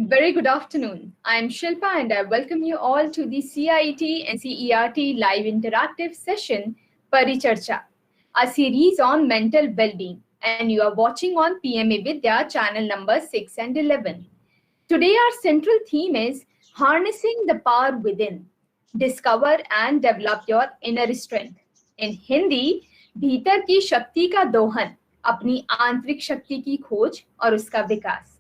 Very good afternoon. I am Shilpa and I welcome you all to the CIT NCERT live interactive session Paricharcha, a series on mental well-being, and you are watching on PM eVidya channel number 6 and 11. Today our central theme is harnessing the power within. Discover and develop your inner strength. In Hindi, भीतर की शक्ति का दोहन, अपनी आंतरिक शक्ति की खोज और उसका विकास.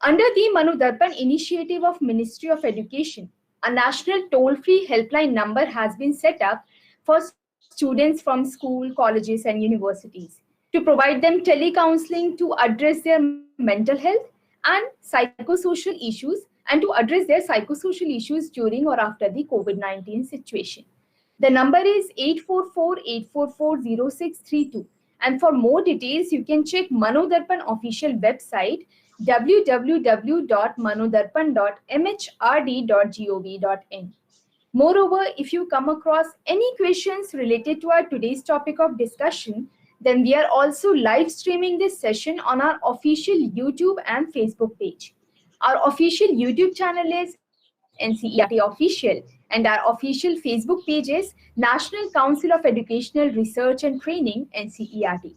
Under the Manodarpan initiative of Ministry of Education, a national toll-free helpline number has been set up for students from school, colleges and universities to provide them telecounseling to address their mental health and psychosocial issues and to address their psychosocial issues during or after the COVID-19 situation. The number is 844-844-0632. And for more details, you can check Manodarpan official website www.manodarpan.mhrd.gov.in. Moreover, if you come across any questions related to our today's topic of discussion, then we are also live streaming this session on our official YouTube and Facebook page. Our official YouTube channel is NCERT Official and our official Facebook page is National Council of Educational Research and Training, NCERT.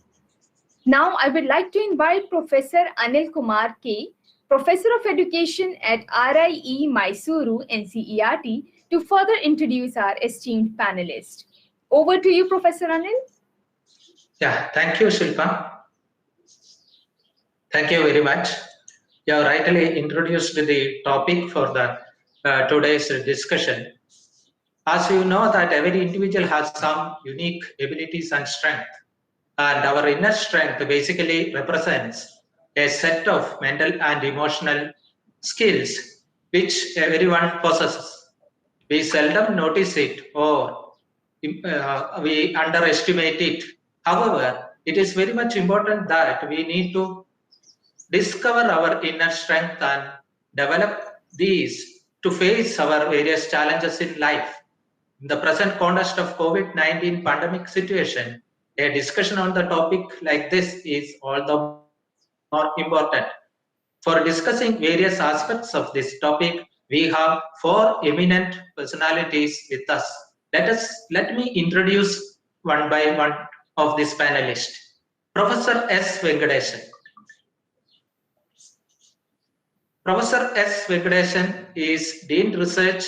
Now, I would like to invite Professor Anil Kumar K, Professor of Education at RIE Mysuru, NCERT, to further introduce our esteemed panelist. Over to you, Professor Anil. Yeah, thank you, Shilpa. Thank you very much. You have rightly introduced the topic for the today's discussion. As you know that every individual has some unique abilities and strength. And our inner strength basically represents a set of mental and emotional skills which everyone possesses. We seldom notice it or we underestimate it. However, it is very much important that we need to discover our inner strength and develop these to face our various challenges in life. In the present context of COVID-19 pandemic situation, a discussion on the topic like this is all the more important. For discussing various aspects of this topic, we have four eminent personalities with us. Let me introduce one by one of these panelists. Professor S. Venkatesan. Professor S. Venkatesan is Dean Research,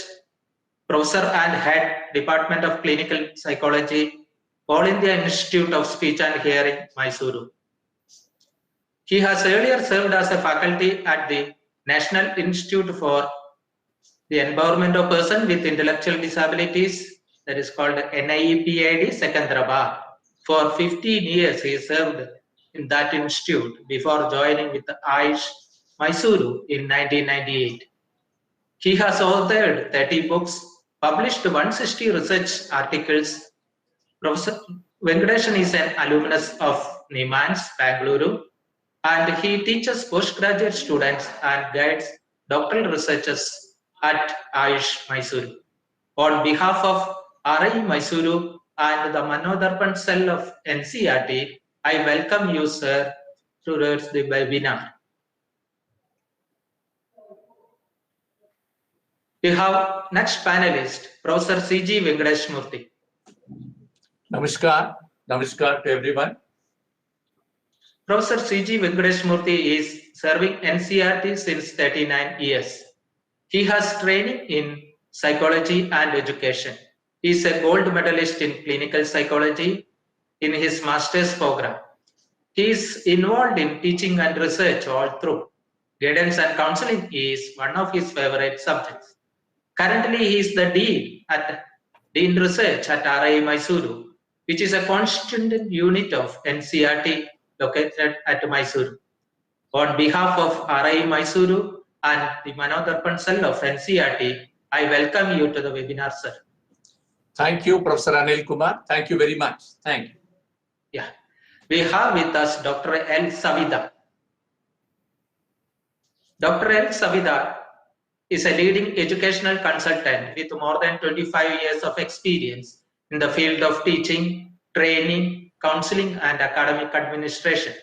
Professor and Head, Department of Clinical Psychology, All India Institute of Speech and Hearing, Mysuru. He has earlier served as a faculty at the National Institute for the Empowerment of Persons with Intellectual Disabilities, that is called NIEPID, Secunderabad. For 15 years, he served in that institute before joining with Ayush Mysuru in 1998. He has authored 30 books, published 160 research articles. Professor Venkatesan is an alumnus of NIMANS, Bangalore, and he teaches postgraduate students and guides doctoral researchers at Ayush Mysuru. On behalf of RI Mysuru and the Manodarpan cell of NCERT, I welcome you, sir, towards the webinar. We have next panelist, Professor C.G. Vingrash Murthy. Namaskar to everyone. Professor C.G. Vingrash Murthy is serving NCERT since 39 years. He has training in psychology and education. He is a gold medalist in clinical psychology in his master's program. He is involved in teaching and research all through. Guidance and counseling is one of his favorite subjects. Currently, he is the Dean Research at RI Mysuru, which is a constituent unit of NCERT located at Mysuru. On behalf of RI Mysuru and the Manodarpan cell of NCERT, I welcome you to the webinar, sir. Thank you, Professor Anil Kumar. Thank you very much. Thank you. Yeah. We have with us Dr. L. Savida. Dr. L. Savida is a leading educational consultant with more than 25 years of experience in the field of teaching, training, counseling, and academic administration.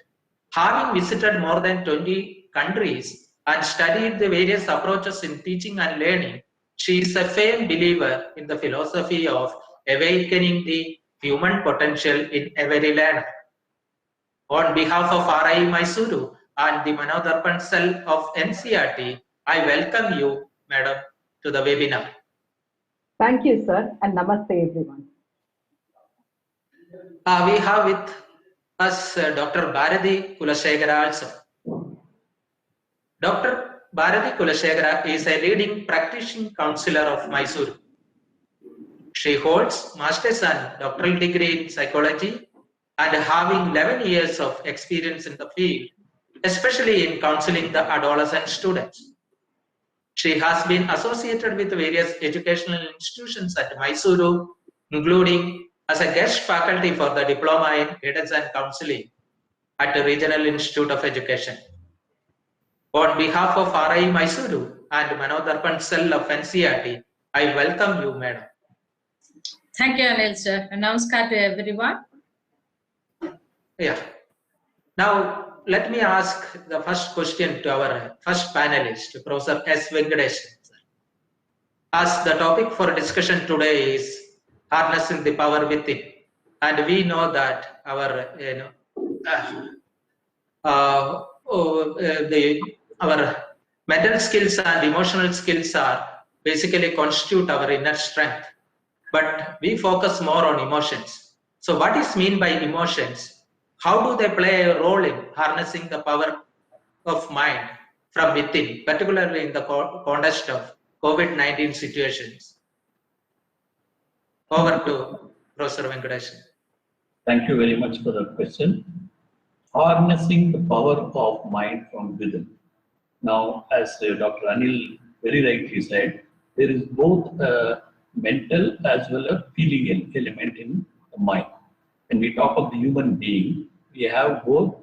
Having visited more than 20 countries, and studied the various approaches in teaching and learning, she is a firm believer in the philosophy of awakening the human potential in every learner. On behalf of RI Mysuru and the Manodarpan cell of NCRT, I welcome you, Madam, to the webinar. Thank you, sir, and namaste, everyone. We have with us Dr. Bharati Kulashegara also. Dr. Bharati Kulashegara is a leading practicing counselor of Mysuru. She holds master's and doctoral degree in psychology and having 11 years of experience in the field, especially in counseling the adolescent students. She has been associated with various educational institutions at Mysuru, including as a guest faculty for the Diploma in Guidance and Counseling at the Regional Institute of Education. On behalf of RI Mysuru and Manodarpan cell of NCRT, I welcome you, Madam. Thank you, Anil sir. And namaskar to everyone. Yeah. Now, let me ask the first question to our first panelist, Professor S. Vingrash. As the topic for discussion today is harnessing the power within, and we know that our our mental skills and emotional skills are basically constitute our inner strength, but we focus more on emotions. So what is mean by emotions? How do they play a role in harnessing the power of mind from within, particularly in the context of COVID-19 situations? Over to Professor Venkatesh. Thank you very much for the question. Harnessing the power of mind from within. Now, as Dr. Anil very rightly said, there is both a mental as well as feeling element in the mind. When we talk of the human being, we have both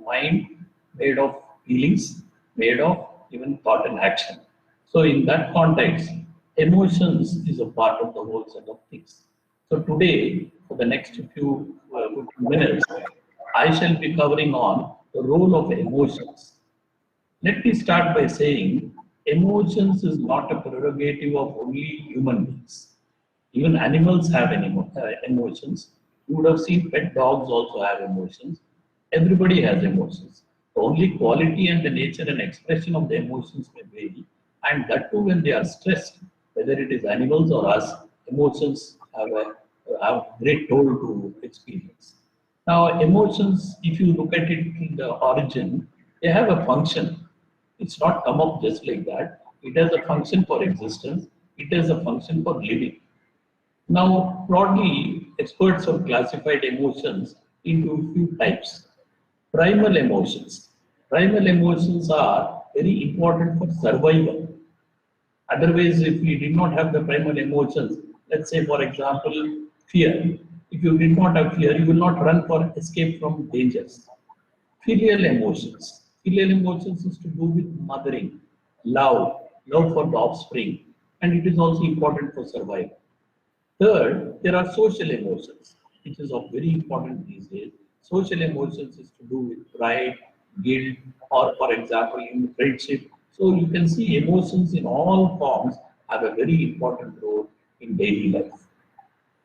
mind made of feelings, made of even thought and action. So in that context, emotions is a part of the whole set of things. So today, for the next few minutes, I shall be covering on the role of emotions. Let me start by saying emotions is not a prerogative of only human beings. Even animals have emotions. You would have seen pet dogs also have emotions. Everybody has emotions. The only quality and the nature and expression of the emotions may vary, and that too when they are stressed, whether it is animals or us, emotions have great toll to experience. Now, emotions, if you look at it in the origin, they have a function. It's not come up just like that. It has a function for existence. It has a function for living. Now, broadly, experts have classified emotions into a few types. Primal emotions. Primal emotions are very important for survival. Otherwise, if we did not have the primal emotions, let's say for example, fear. If you did not have fear, you will not run for escape from dangers. Filial emotions. Filial emotions is to do with mothering, love for the offspring, and it is also important for survival. Third, there are social emotions, which is of very important these days. Social emotions is to do with pride, guilt, or for example, in friendship. So you can see emotions in all forms have a very important role in daily life.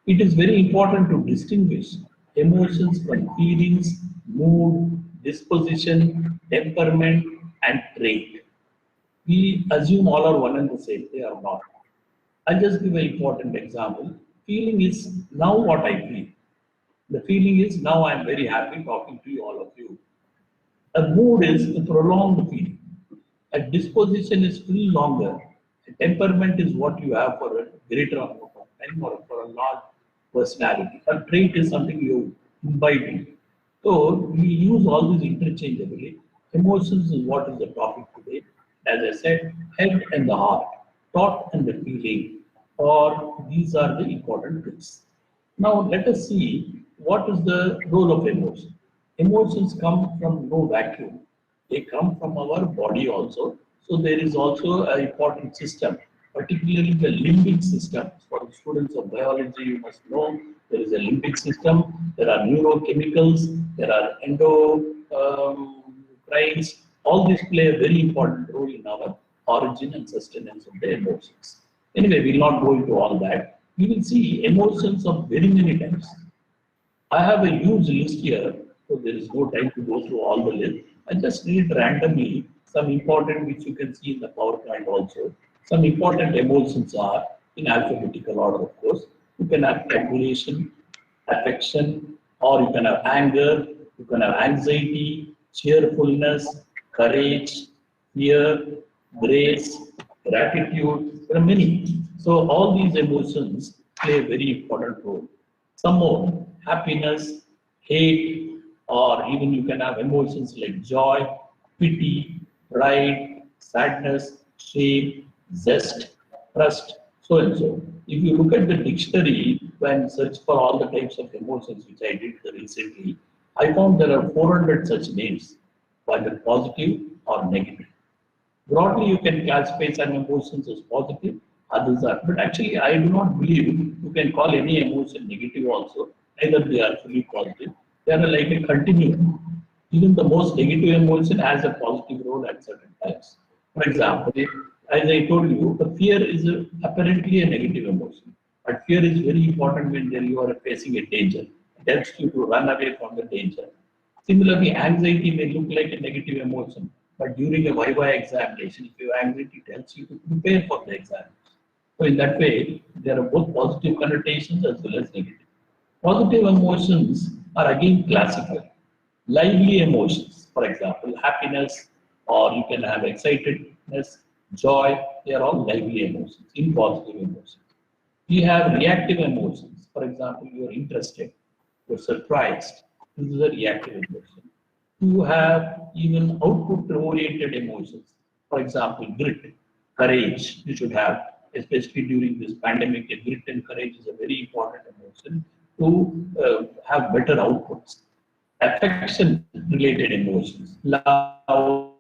It is very important to distinguish emotions from feelings, mood, disposition, temperament, and trait. We assume all are one and the same. They are not. I'll just give an important example. Feeling is now what I feel. The feeling is now I am very happy talking to you, all of you. A mood is a prolonged feeling. A disposition is still longer. A temperament is what you have for a greater amount of time or for a large personality. A trait is something you imbibe in. So we use all these interchangeably. Emotions is what is the topic today. As I said, head and the heart, thought and the feeling, or these are the important things. Now let us see what is the role of emotion. Emotions come from no vacuum. They come from our body also. So there is also an important system, particularly the limbic system. For the students of biology, you must know there is a limbic system. There are neurochemicals. There are endocrines, All these play a very important role in our origin and sustenance of the emotions. Anyway, we will not go into all that. We will see emotions of very many types. I have a huge list here, so there is no time to go through all the list. I just read randomly some important, which you can see in the PowerPoint also. Some important emotions are in alphabetical order, of course. You can have admiration, affection, or you can have anger, you can have anxiety, cheerfulness, courage, fear, grace, gratitude. There are many. So all these emotions play a very important role. Some more happiness, hate, or even you can have emotions like joy, pity, pride, sadness, shame, zest, trust, so and so. If you look at the dictionary when search for all the types of emotions, which I did recently, I found there are 400 such names, whether positive or negative. Broadly, you can classify some emotions as positive, others are. But actually, I do not believe you can call any emotion negative also. Either they are fully positive. They are like a continuum. Even the most negative emotion has a positive role at certain times. For example, as I told you, the fear is apparently a negative emotion. But fear is very important when you are facing a danger. It helps you to run away from the danger. Similarly, anxiety may look like a negative emotion, but during a Viva examination, if you have anxiety, it helps you to prepare for the exam. So in that way, there are both positive connotations as well as negative. Positive emotions are again classified. Lively emotions, for example, happiness, or you can have excitedness, joy, they are all lively emotions, in positive emotions. We have reactive emotions. For example, you are interested, you're surprised. This is a reactive emotion. You have even output-oriented emotions. For example, grit, courage. You should have, especially during this pandemic. Grit and courage is a very important emotion to have better outputs. Affection-related emotions, love,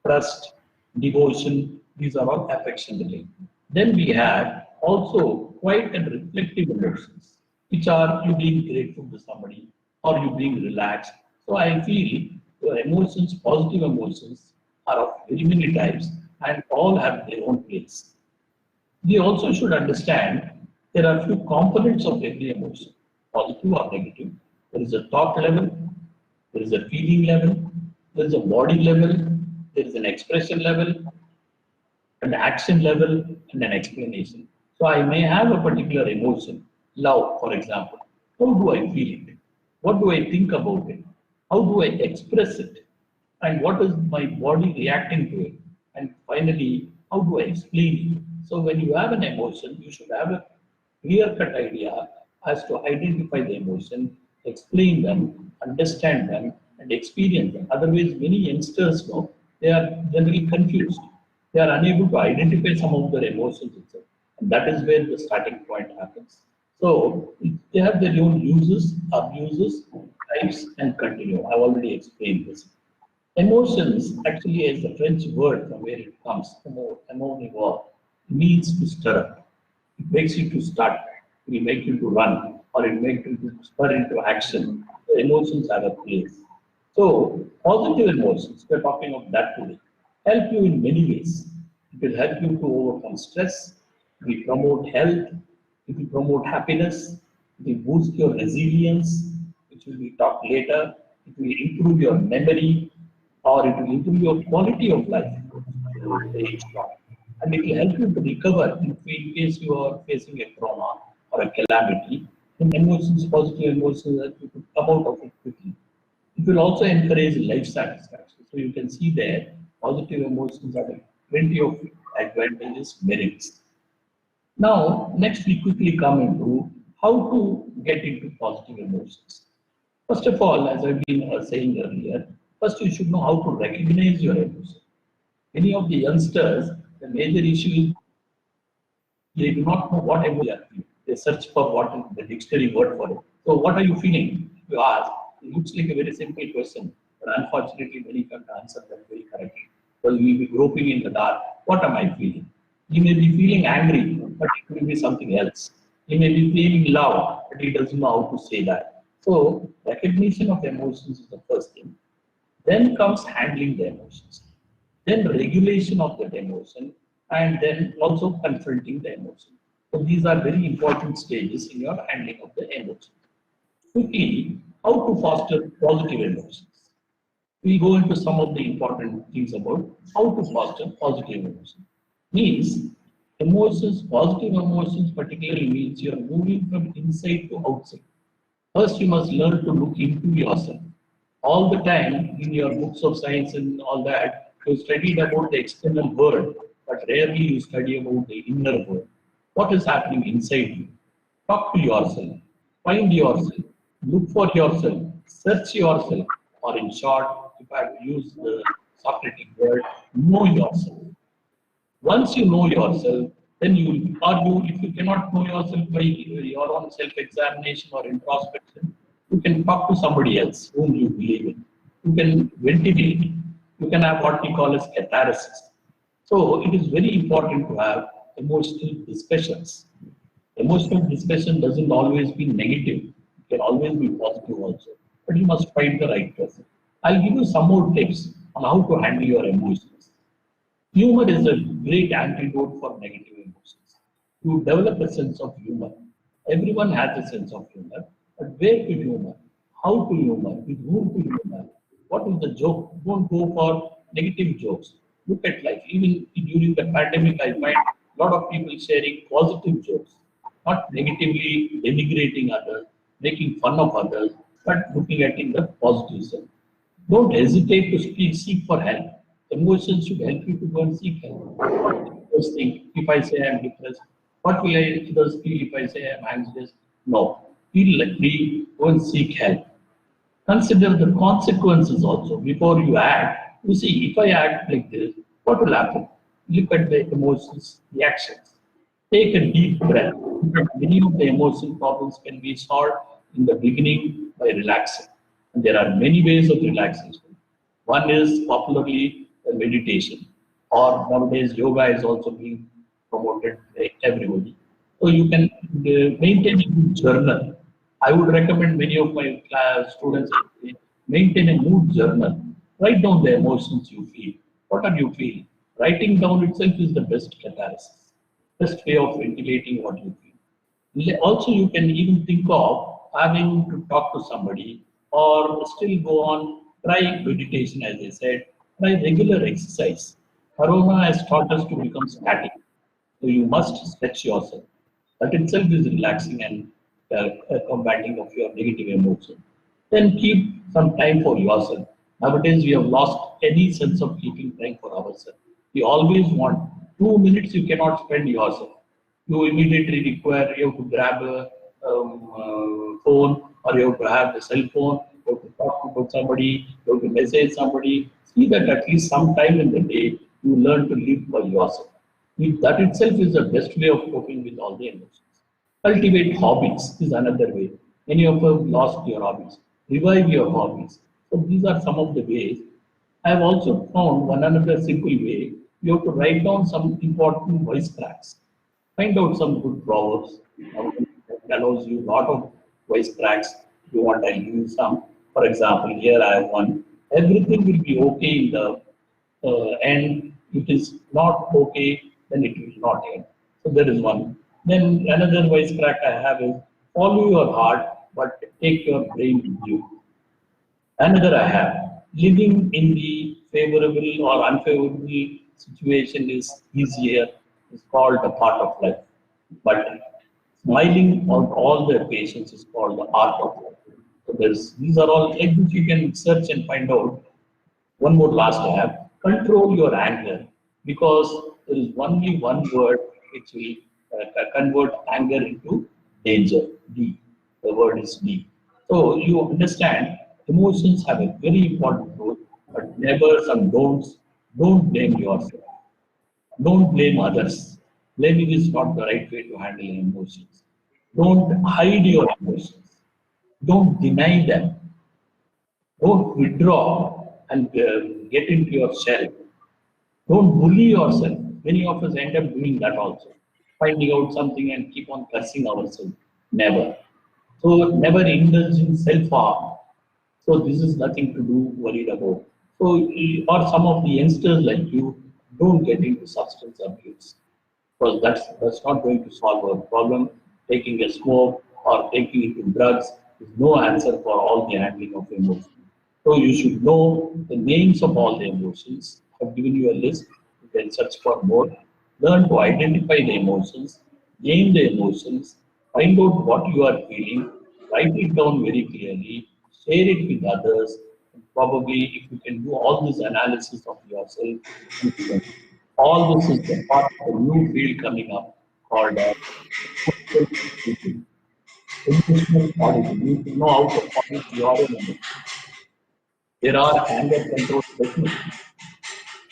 trust, devotion, these are all affection related. Then we have also quiet and reflective emotions, which are you being grateful to somebody or you being relaxed. So I feel your emotions, positive emotions, are of very many types and all have their own place. We also should understand there are few components of every emotion, positive or negative. There is a thought level, there is a feeling level, there is a body level, there is an expression level, an action level, and an explanation. So I may have a particular emotion, love, for example. How do I feel it? What do I think about it? How do I express it? And what is my body reacting to it? And finally, how do I explain it? So when you have an emotion, you should have a clear-cut idea as to identify the emotion, explain them, understand them, and experience them. Otherwise, many youngsters know they are generally confused. They are unable to identify some of their emotions itself. And that is where the starting point happens. So they have their own uses, abuses, types, and continue. I've already explained this. Emotions actually is the French word from where it comes, amour, means to stir up. It makes you to start, it will make you to run, or it makes you to spur into action. The emotions have a place. So, positive emotions, we're talking of that today, help you in many ways. It will help you to overcome stress, it will promote health, it will promote happiness, it will boost your resilience, which will be talked later, it will improve your memory, or it will improve your quality of life. And it will help you to recover in case you are facing a trauma or a calamity. And emotions, positive emotions, that you could come out of it quickly. It will also encourage life satisfaction. So you can see there, positive emotions have plenty of advantages, merits. Now, next we quickly come into how to get into positive emotions. First of all, as I've been saying earlier, first you should know how to recognize your emotion. Many of the youngsters, the major issue is they do not know what emotion they are feeling. They search for what is the dictionary word for it. So what are you feeling? You ask. It looks like a very simple question, but unfortunately many can't answer that very correctly. So you will be groping in the dark. What am I feeling? He may be feeling angry, but it will be something else. He may be feeling love, but he doesn't know how to say that. So recognition of emotions is the first thing. Then comes handling the emotions, then regulation of that emotion, and then also confronting the emotion. So these are very important stages in your handling of the emotion. Quickly, how to foster positive emotions. We go into some of the important things about how to foster positive emotions. Means emotions, positive emotions particularly means you are moving from inside to outside. First, you must learn to look into yourself. All the time in your books of science and all that, you studied about the external world, but rarely you study about the inner world. What is happening inside you? Talk to yourself, find yourself, look for yourself, search yourself, or in short, if I use the Socratic word, know yourself. Once you know yourself, then you will, or if you cannot know yourself by your own self-examination or introspection, you can talk to somebody else whom you believe in. You can ventilate. You can have what we call as catharsis. So it is very important to have emotional discussions. Emotional discussion doesn't always be negative. It can always be positive also. But you must find the right person. I'll give you some more tips on how to handle your emotions. Humor is a great antidote for negative emotions. To develop a sense of humor. Everyone has a sense of humor, but where to humor? How to humor? With whom to humor? What is the joke? Don't go for negative jokes. Look at life. Even during the pandemic, I find a lot of people sharing positive jokes, not negatively denigrating others, making fun of others, but looking at in the positive sense. Don't hesitate to seek for help. Emotions should help you to go and seek help. Just think, if I say I'm depressed, what will others feel if I say I'm anxious? No. Feel like me, go and seek help. Consider the consequences also before you act. You see, if I act like this, what will happen? Look at the emotions, the actions. Take a deep breath. Many of the emotional problems can be solved in the beginning by relaxing. And there are many ways of relaxation. One is popularly meditation, or nowadays yoga is also being promoted by everybody. So you can maintain a good journal. I would recommend many of my class students maintain a mood journal. Write down the emotions you feel. What are you feeling? Writing down itself is the best catharsis, best way of ventilating what you feel. Also, you can even think of having to talk to somebody or still go on, try meditation, as I said, try regular exercise. Corona has taught us to become static. So you must stretch yourself. That itself is relaxing and combating of your negative emotion. Then keep some time for yourself. Nowadays, we have lost any sense of keeping time for ourselves. We always want 2 minutes you cannot spend yourself. You immediately require, you have to grab a phone, or you have to have the cell phone, you have to talk to somebody, you have to message somebody. See that at least some time in the day you learn to live by yourself. That itself is the best way of coping with all the emotions. Cultivate hobbies is another way. Many of you have lost your hobbies. Revive your hobbies. So these are some of the ways. I have also found one another simple way. You have to write down some important voice cracks. Find out some good proverbs. That allows you a lot of voice cracks. If you want, I'll give you some. For example, here I have one. Everything will be okay in the end. If it is not okay, then it will not end. So there is one. Then another voice crack I have is follow your heart, but take your brain with you. Another I have, living in the favorable or unfavorable situation is easier, is called a part of life. But smiling on all the occasions is called the art of life. So these are all like which you can search and find out. One more last I have, control your anger, because there is only one word which will convert anger into danger. D. The word is D. So you understand emotions have a very important role, but never some don'ts. Don't blame yourself. Don't blame others. Blaming is not the right way to handle emotions. Don't hide your emotions. Don't deny them. Don't withdraw and get into your shell. Don't bully yourself. Many of us end up doing that also. Finding out something and keep on cursing ourselves. Never. So never indulge in self-harm. So this is nothing to do worried about. So, or some of the youngsters like you don't get into substance abuse. Because that's not going to solve our problem. Taking a smoke or taking into drugs is no answer for all the handling of emotions. So you should know the names of all the emotions. I've given you a list. You can search for more. Learn to identify the emotions, name the emotions, find out what you are feeling, write it down very clearly, share it with others, and probably if you can do all this analysis of yourself, you can. All this is the part of a new field coming up called emotional auditing. You should know how to audit your own emotions. There are anger control techniques.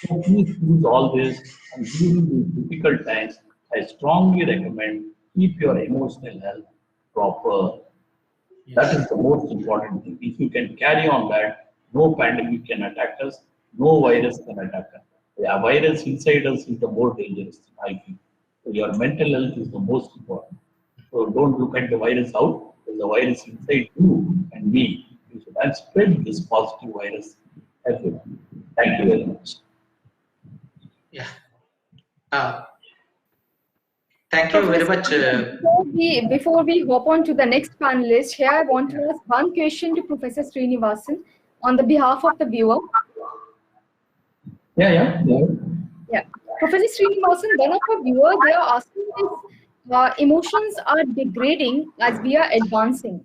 So please use all this, and during these difficult times, I strongly recommend keep your emotional health proper. That Yes. is the most important thing. If you can carry on that, no pandemic can attack us, no virus can attack us. The virus inside us is the more dangerous thing, I feel. So your mental health is the most important. So don't look at the virus out, there's a virus inside you and me. You should and spread this positive virus everywhere. Thank you very much. Yeah. Uh, thank you very Professor, much. before we hop on to the next panelist, here I want to ask one question to Professor Srinivasan on the behalf of the viewer. Yeah. Yeah. Professor Srinivasan, one of our viewers, they are asking if emotions are degrading as we are advancing.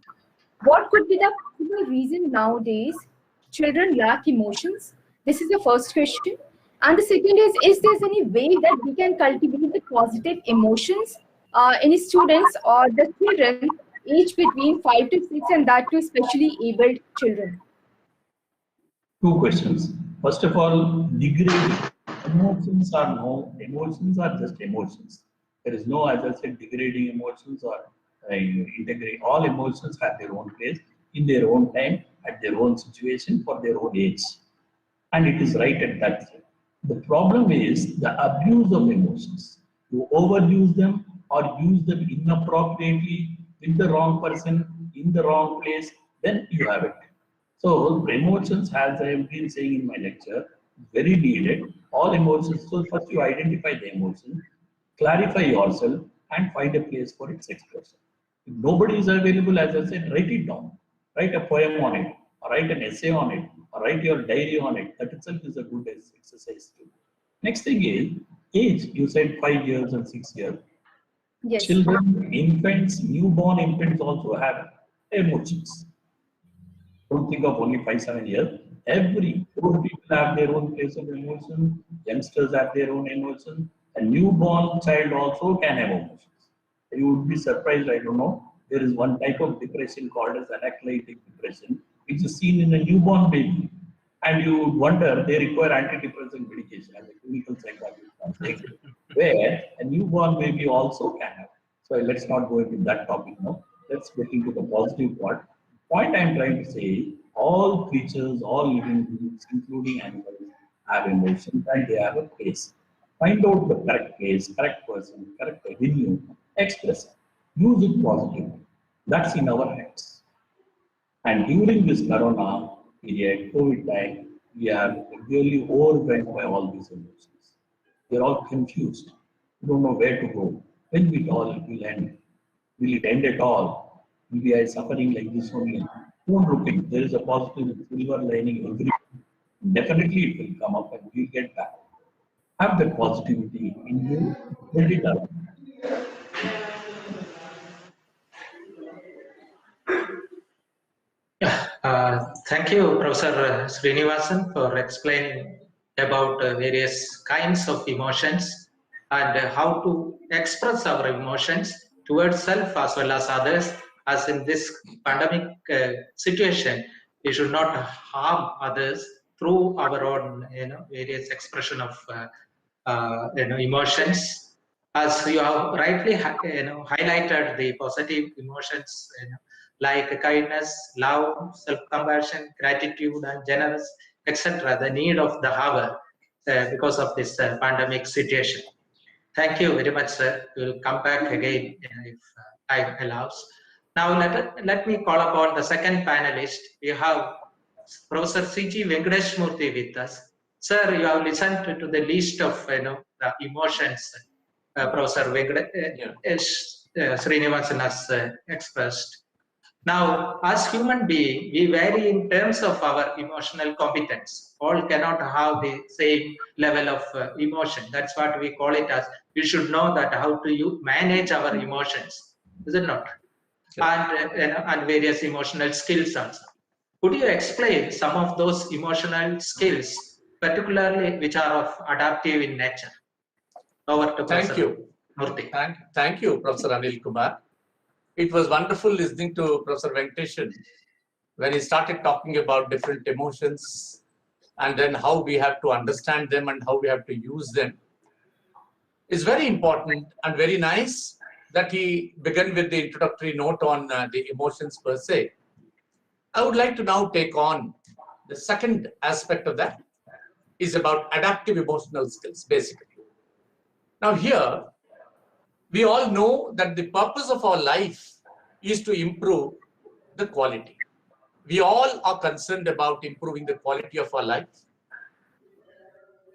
What could be the possible reason nowadays children lack emotions? This is the first question. And the second is there any way that we can cultivate the positive emotions in students or the children aged between 5 to 6 and that to specially abled children? Two questions. First of all, degrading. Emotions are just emotions. There is no, as I said, degrading emotions or integrate. All emotions have their own place, in their own time, at their own situation, for their own age. And it is right at that time. The problem is the abuse of emotions. You overuse them or use them inappropriately with the wrong person, in the wrong place, then you have it. So emotions, as I have been saying in my lecture, very needed. All emotions. So first you identify the emotion, clarify yourself, and find a place for its expression. If nobody is available, as I said, write it down. Write a poem on it, or write an essay on it, or write your diary on it. That itself is a good exercise too. Next thing is age. You said 5 years and 6 years. Yes. Children, infants, newborn infants also have emotions. Don't think of only 5, 7 years. Every old people have their own place of emotion. Youngsters have their own emotion. A newborn child also can have emotions. You would be surprised. I don't know. There is one type of depression called as anaclitic depression, which is seen in a newborn baby. And you would wonder they require antidepressant medication as a clinical psychologist I'm saying, where a newborn baby also can have. So let's not go into that topic now. Let's get into the positive part. Point I'm trying to say, all creatures, all living beings, including animals, have emotions and they have a place. Find out the correct place, correct person, correct avenue, express it. Use it positively. That's in our hands. And during this Corona period, COVID time, we are really overwhelmed by all these emotions. We are all confused. We don't know where to go. When will end? Will it end at all? Will we are suffering like this only? Don't look at it. There is a positive silver lining every. Definitely it will come up and we'll get back. Have that positivity in you, build it up. Yeah, thank you, Professor Srinivasan, for explaining about various kinds of emotions and how to express our emotions towards self as well as others. As in this pandemic situation, we should not harm others through our own, various expression of, emotions. As you have rightly, highlighted the positive emotions, like kindness, love, self-compassion, gratitude, and generous, etc. The need of the hour because of this pandemic situation. Thank you very much, sir. We'll come back again if time allows. Now, let me call upon the second panelist. We have Professor C.G. Vingrash Murthy with us. Sir, you have listened to the list of the emotions Professor Srinivasan has expressed. Now, as human being, we vary in terms of our emotional competence. All cannot have the same level of emotion. That's what we call it as. We should know that how to manage our emotions, is it not? Sure. And various emotional skills also. Could you explain some of those emotional skills, particularly which are of adaptive in nature? Over to Thank Professor you. Murthy. Thank you, Professor Anil Kumar. It was wonderful listening to Professor Venkateshan when he started talking about different emotions and then how we have to understand them and how we have to use them. It's very important and very nice that he began with the introductory note on the emotions per se. I would like to now take on the second aspect of that is about adaptive emotional skills, basically. Now here, we all know that the purpose of our life is to improve the quality. We all are concerned about improving the quality of our life.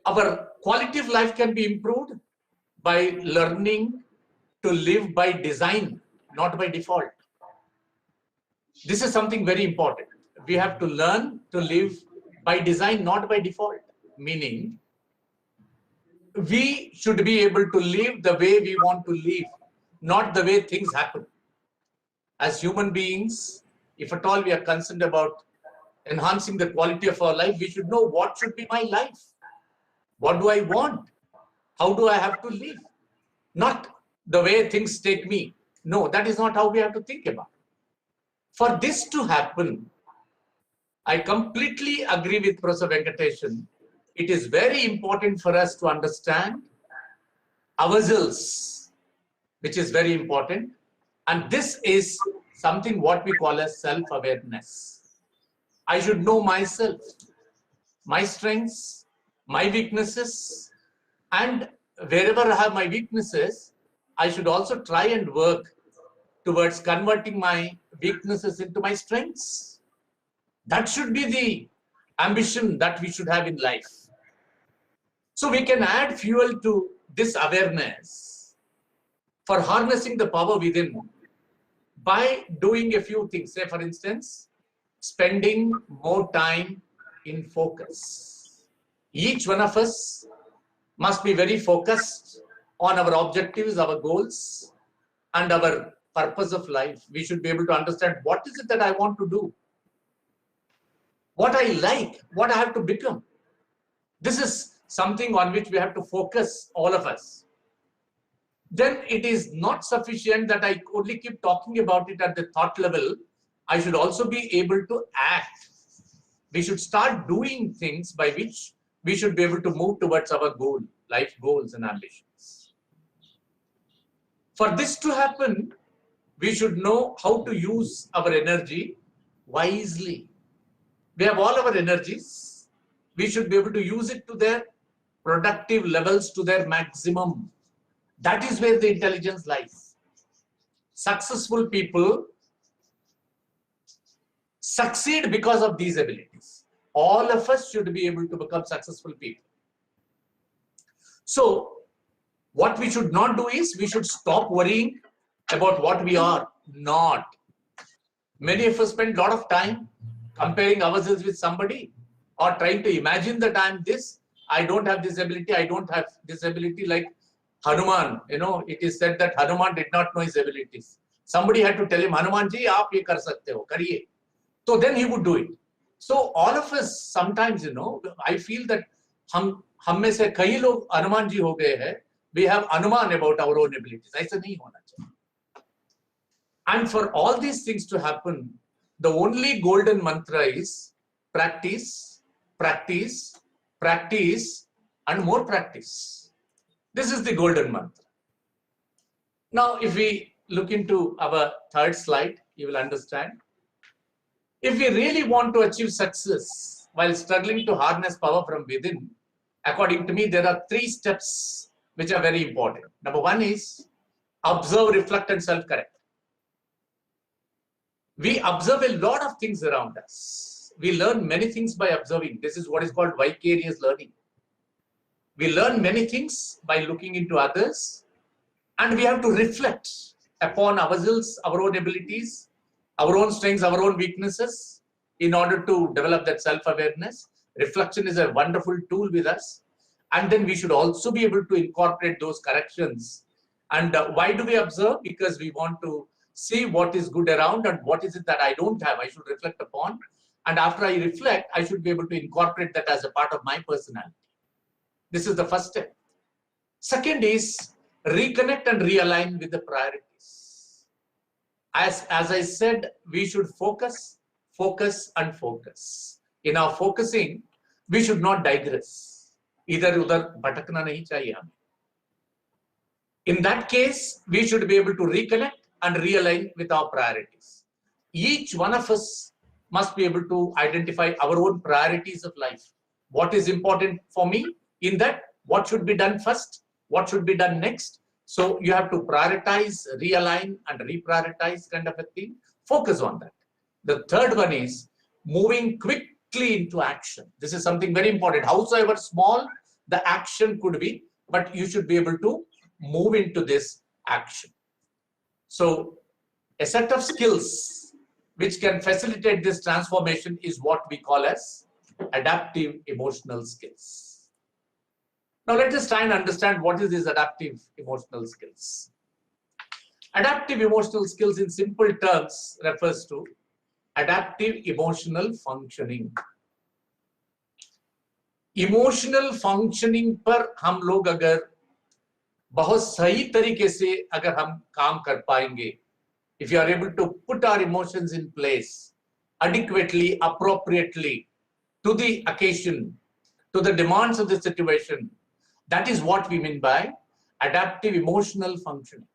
Our quality of life can be improved by learning to live by design, not by default. This is something very important. We have to learn to live by design, not by default. Meaning, we should be able to live the way we want to live, not the way things happen. As human beings, if at all we are concerned about enhancing the quality of our life, we should know what should be my life. What do I want? How do I have to live? Not the way things take me. No, that is not how we have to think about it. For this to happen, I completely agree with Professor Venkateshan. It is very important for us to understand ourselves, which is very important. And this is something what we call as self-awareness. I should know myself, my strengths, my weaknesses, and wherever I have my weaknesses, I should also try and work towards converting my weaknesses into my strengths. That should be the ambition that we should have in life. So we can add fuel to this awareness for harnessing the power within by doing a few things. Say, for instance, spending more time in focus. Each one of us must be very focused on our objectives, our goals, and our purpose of life. We should be able to understand what is it that I want to do, what I like, what I have to become. This is something on which we have to focus, all of us. Then it is not sufficient that I only keep talking about it at the thought level. I should also be able to act. We should start doing things by which we should be able to move towards our goal, life goals and ambitions. For this to happen, we should know how to use our energy wisely. We have all our energies. We should be able to use it to their productive levels, to their maximum. That is where the intelligence lies. Successful people succeed because of these abilities. All of us should be able to become successful people. So, what we should not do is we should stop worrying about what we are not. Many of us spend a lot of time comparing ourselves with somebody or trying to imagine that I am this, I don't have this ability, I don't have this ability, like Hanuman. You know, it is said that Hanuman did not know his abilities. Somebody had to tell him, Hanuman ji, aap ye kar sakte ho, kariye. So then he would do it. So all of us sometimes, you know, I feel that हम में से कई लोग हनुमान जी हो गए हैं. We have अनुमान about our own abilities. ऐसा नहीं होना चाहिए. And for all these things to happen, the only golden mantra is practice, practice, practice, and more practice. This is the golden mantra. Now, if we look into our third slide, you will understand. If we really want to achieve success while struggling to harness power from within, according to me, there are 3 steps which are very important. Number 1 is observe, reflect, and self-correct. We observe a lot of things around us. we learn many things by observing. This is what is called vicarious learning. We learn many things by looking into others, and we have to reflect upon ourselves, our own abilities, our own strengths, our own weaknesses, in order to develop that self-awareness. Reflection is a wonderful tool with us. And then we should also be able to incorporate those corrections. And why do we observe? Because we want to see what is good around and what is it that I don't have, I should reflect upon. And after I reflect, I should be able to incorporate that as a part of my personality. This is the first step. Second is reconnect and realign with the priorities. As I said, we should focus, focus, and focus. In our focusing, we should not digress. Either udhar bhatakna nahi chahiye hame. In that case, we should be able to reconnect and realign with our priorities. Each one of us must be able to identify our own priorities of life. What is important for me? In that, what should be done first? What should be done next? So you have to prioritize, realign, and reprioritize kind of a thing. Focus on that. The third one is moving quickly into action. This is something very important. Howsoever small the action could be, but you should be able to move into this action. So a set of skills which can facilitate this transformation is what we call as adaptive emotional skills. Now let us try and understand what is these adaptive emotional skills. Adaptive emotional skills in simple terms refers to adaptive emotional functioning. Emotional functioning पर हम लोग अगर बहुत सही तरीके से अगर हम काम कर पाएंगे, if you are able to put our emotions in place adequately, appropriately to the occasion, to the demands of the situation, that is what we mean by adaptive emotional functioning.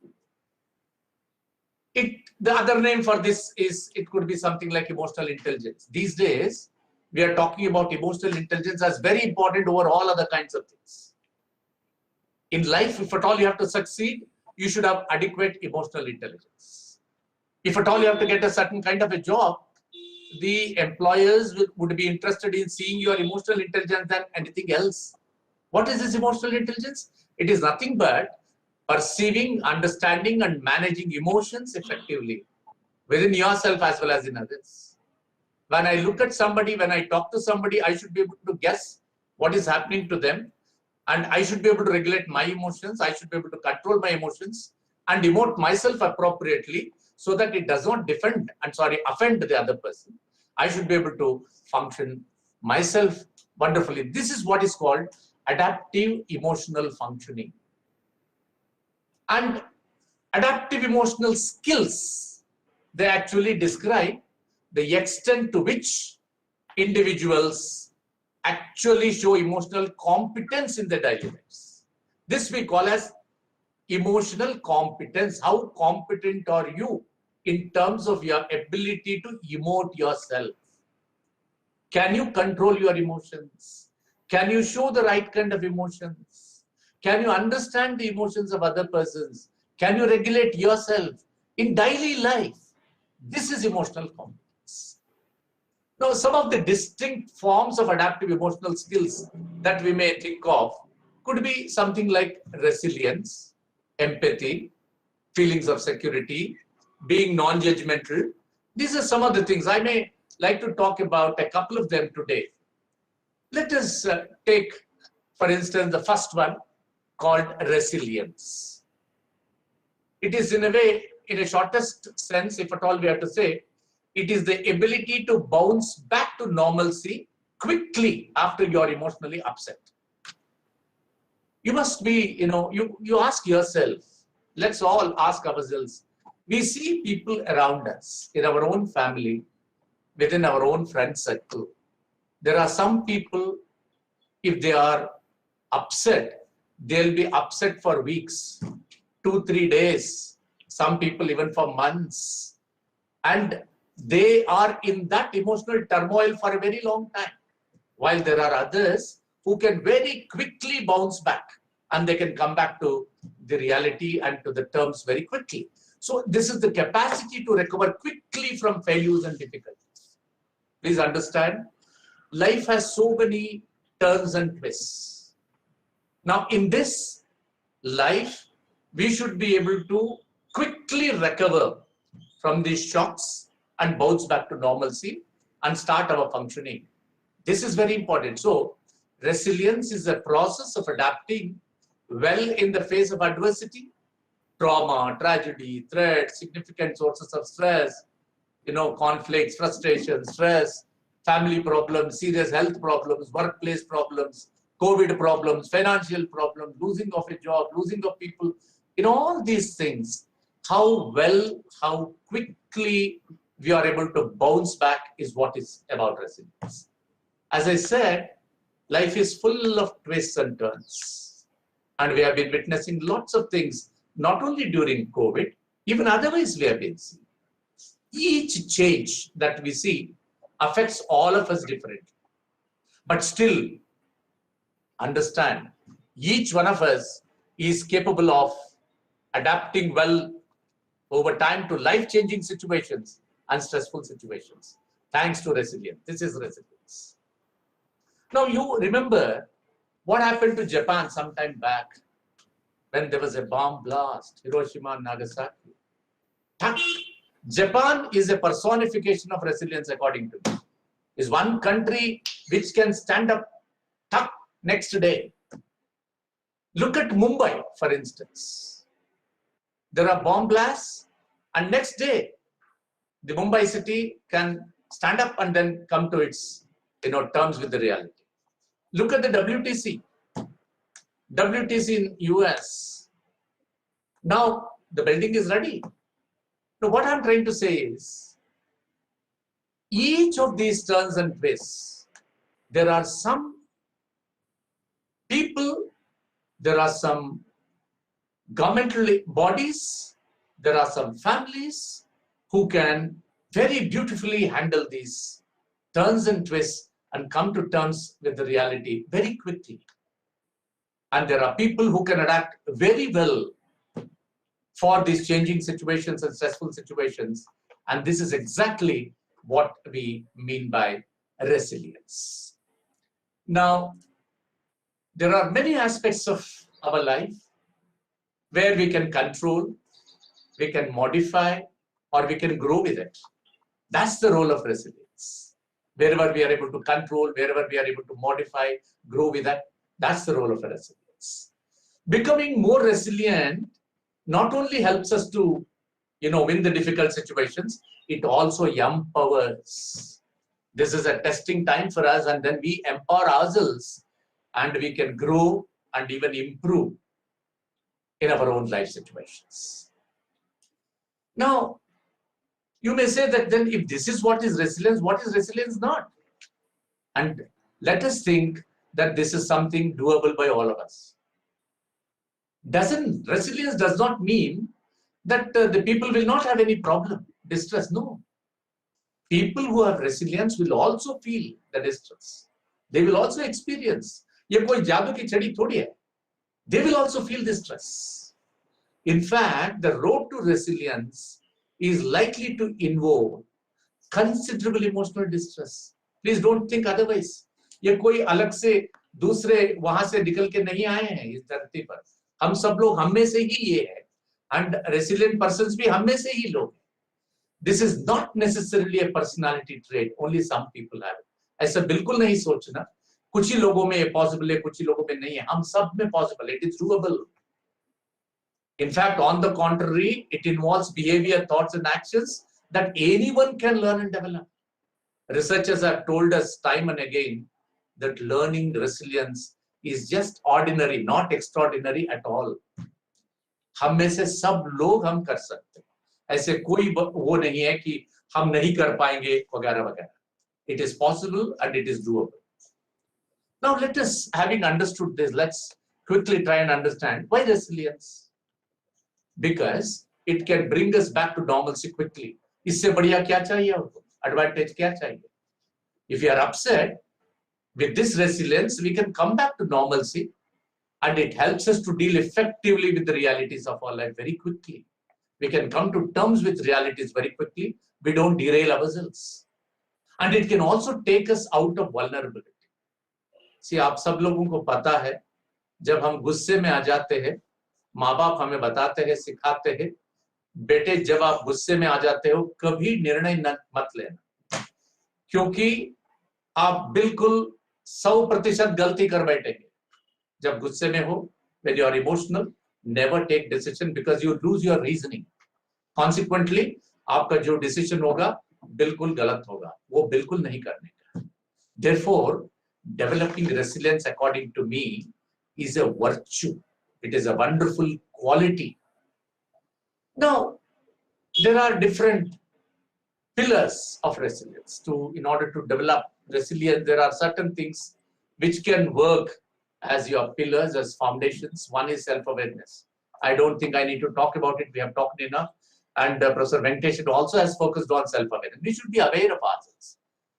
The other name for this is, it could be something like emotional intelligence. These days, we are talking about emotional intelligence as very important over all other kinds of things. In life, if at all you have to succeed, you should have adequate emotional intelligence. If at all you have to get a certain kind of a job, the employers would be interested in seeing your emotional intelligence than anything else. What is this emotional intelligence? It is nothing but perceiving, understanding, and managing emotions effectively within yourself as well as in others. When I look at somebody, when I talk to somebody, I should be able to guess what is happening to them, and I should be able to regulate my emotions. I should be able to control my emotions and emote myself appropriately so that it does not offend the other person. I should be able to function myself wonderfully. This is what is called adaptive emotional functioning. And adaptive emotional skills, they actually describe the extent to which individuals actually show emotional competence in their daily lives. This we call as emotional competence. How competent are you in terms of your ability to emote yourself? Can you control your emotions? Can you show the right kind of emotions? Can you understand the emotions of other persons? Can you regulate yourself in daily life? This is emotional competence. Now, some of the distinct forms of adaptive emotional skills that we may think of could be something like resilience, empathy, feelings of security, being non-judgmental. These are some of the things. I may like to talk about a couple of them today. Let us take, for instance, the first one called resilience. It is in a way, in a shortest sense, if at all we have to say, it is the ability to bounce back to normalcy quickly after you're emotionally upset. You must be, you ask yourself, let's all ask ourselves, we see people around us, in our own family, within our own friend circle. There are some people, if they are upset, they'll be upset for weeks, 2-3 days, some people even for months. And they are in that emotional turmoil for a very long time. While there are others who can very quickly bounce back and they can come back to the reality and to the terms very quickly. So this is the capacity to recover quickly from failures and difficulties. Please understand, life has so many turns and twists. Now, in this life, we should be able to quickly recover from these shocks and bounce back to normalcy and start our functioning. This is very important. So, resilience is a process of adapting well in the face of adversity, trauma, tragedy, threat, significant sources of stress, conflicts, frustration, stress, family problems, serious health problems, workplace problems, COVID problems, financial problems, losing of a job, losing of people, all these things, how well, how quickly we are able to bounce back is what is about resilience. As I said, life is full of twists and turns. And we have been witnessing lots of things, not only during COVID, even otherwise we have been seeing. Each change that we see affects all of us differently. But still, understand, each one of us is capable of adapting well over time to life-changing situations and stressful situations, thanks to resilience. This is resilience. Now, you remember what happened to Japan some time back when there was a bomb blast, Hiroshima and Nagasaki. Japan is a personification of resilience, according to me. Is one country which can stand up next day. Look at Mumbai, for instance. There are bomb blasts, and next day, the Mumbai city can stand up and then come to its terms with the reality. Look at the WTC. WTC in US. Now, the building is ready. Now, what I'm trying to say is, each of these turns and twists, there are some people, there are some governmental bodies, there are some families who can very beautifully handle these turns and twists and come to terms with the reality very quickly. And there are people who can adapt very well for these changing situations and stressful situations. And this is exactly what we mean by resilience. Now, there are many aspects of our life where we can control, we can modify, or we can grow with it. That's the role of resilience. Wherever we are able to control, wherever we are able to modify, grow with that, that's the role of resilience. Becoming more resilient not only helps us to, win the difficult situations, it also empowers. This is a testing time for us, and then we empower ourselves and we can grow and even improve in our own life situations. Now, you may say that then if this is what is resilience not? And let us think that this is something doable by all of us. Resilience does not mean that the people will not have any problem, distress. No. People who have resilience will also feel the distress. They will also experience. Ye koi jadoo ki chadi thodi hai. They will also feel distress. In fact, the road to resilience is likely to involve considerable emotional distress. Please don't think otherwise. ये कोई अलग से दूसरे वहां से निकल के नहीं आए हैं इस धरती पर. हम सब लोग हम में से ही ये है. And resilient persons भी हम में से ही लोग. This is not necessarily a personality trait. Only some people have it. ऐसा बिल्कुल नहीं सोचना. कुछ ही लोगों में ये possible है, कुछ ही लोगों में नहीं है. हम सब में possible. It is doable. In fact, on the contrary, it involves behavior, thoughts, and actions that anyone can learn and develop. Researchers have told us time and again that learning resilience is just ordinary, not extraordinary at all. हम में से सब लोग हम कर सकते हैं. ऐसे कोई वो नहीं है कि हम नहीं कर पाएंगे वगैरह वगैरह. It is possible and it is doable. Now let us, having understood this, let's quickly try and understand why resilience. Because it can bring us back to normalcy quickly. इससे बढ़िया क्या चाहिए आपको? Advantage क्या चाहिए? If you are upset, with this resilience, we can come back to normalcy, and it helps us to deal effectively with the realities of our life very quickly. We can come to terms with realities very quickly. We don't derail ourselves. And it can also take us out of vulnerability. See, आप सब लोगों को पता है, जब हम गुस्से में आ जाते हैं, माँ बाप हमें बताते हैं, सिखाते हैं, बेटे जब आप गुस्से में आ जाते हो कभी निर्णय मत लेना, क्योंकि आप बिल्कुल 100% गलती कर बैठेंगे जब गुस्से में हो. When you are emotional, never take decision because you lose your reasoning. Consequently, आपका जो decision होगा बिल्कुल गलत होगा, वो बिल्कुल नहीं करने का. Therefore, developing resilience, according to me, is a virtue. It is a wonderful quality. Now, there are different pillars of resilience. In order to develop resilience, there are certain things which can work as your pillars, as foundations. One is self-awareness. I don't think I need to talk about it. We have talked enough. And Professor Venkatesh also has focused on self-awareness. We should be aware of ourselves.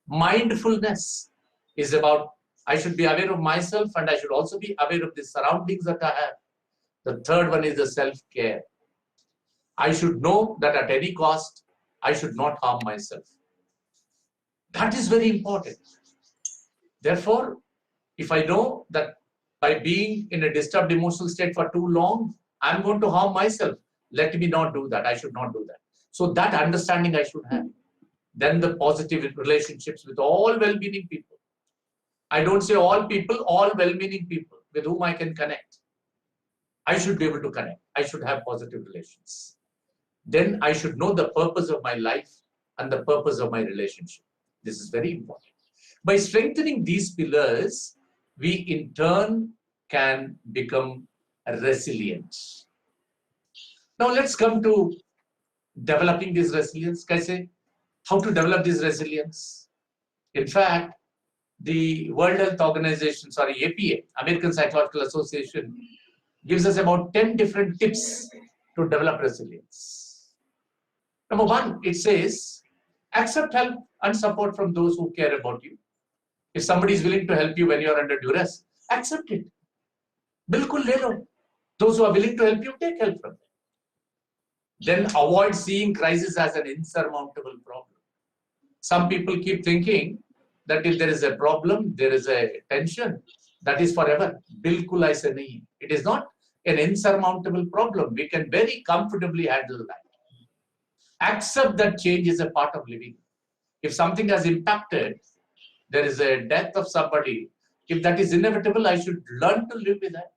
Mindfulness is about, I should be aware of myself and I should also be aware of the surroundings that I have. The third one is the self-care. I should know that at any cost, I should not harm myself. That is very important. Therefore, if I know that by being in a disturbed emotional state for too long, I'm going to harm myself, let me not do that. I should not do that. So that understanding I should have. Then the positive relationships with all well-meaning people. I don't say all people, all well-meaning people with whom I can connect. I should be able to connect. I should have positive relations. Then I should know the purpose of my life and the purpose of my relationship. This is very important. By strengthening these pillars, we in turn can become resilient. Now let's come to developing this resilience. Kaise? How to develop this resilience? In fact, the World Health Organization, APA, American Psychological Association, gives us about 10 different tips to develop resilience. Number one, it says, accept help and support from those who care about you. If somebody is willing to help you when you are under duress, accept it. Bilkul le lo. Those who are willing to help you, take help from them. Then avoid seeing crisis as an insurmountable problem. Some people keep thinking that if there is a problem, there is a tension, that is forever. Bilkul aise nahi. It is not an insurmountable problem. We can very comfortably handle that. Accept that change is a part of living. If something has impacted, there is a death of somebody, if that is inevitable, I should learn to live with that.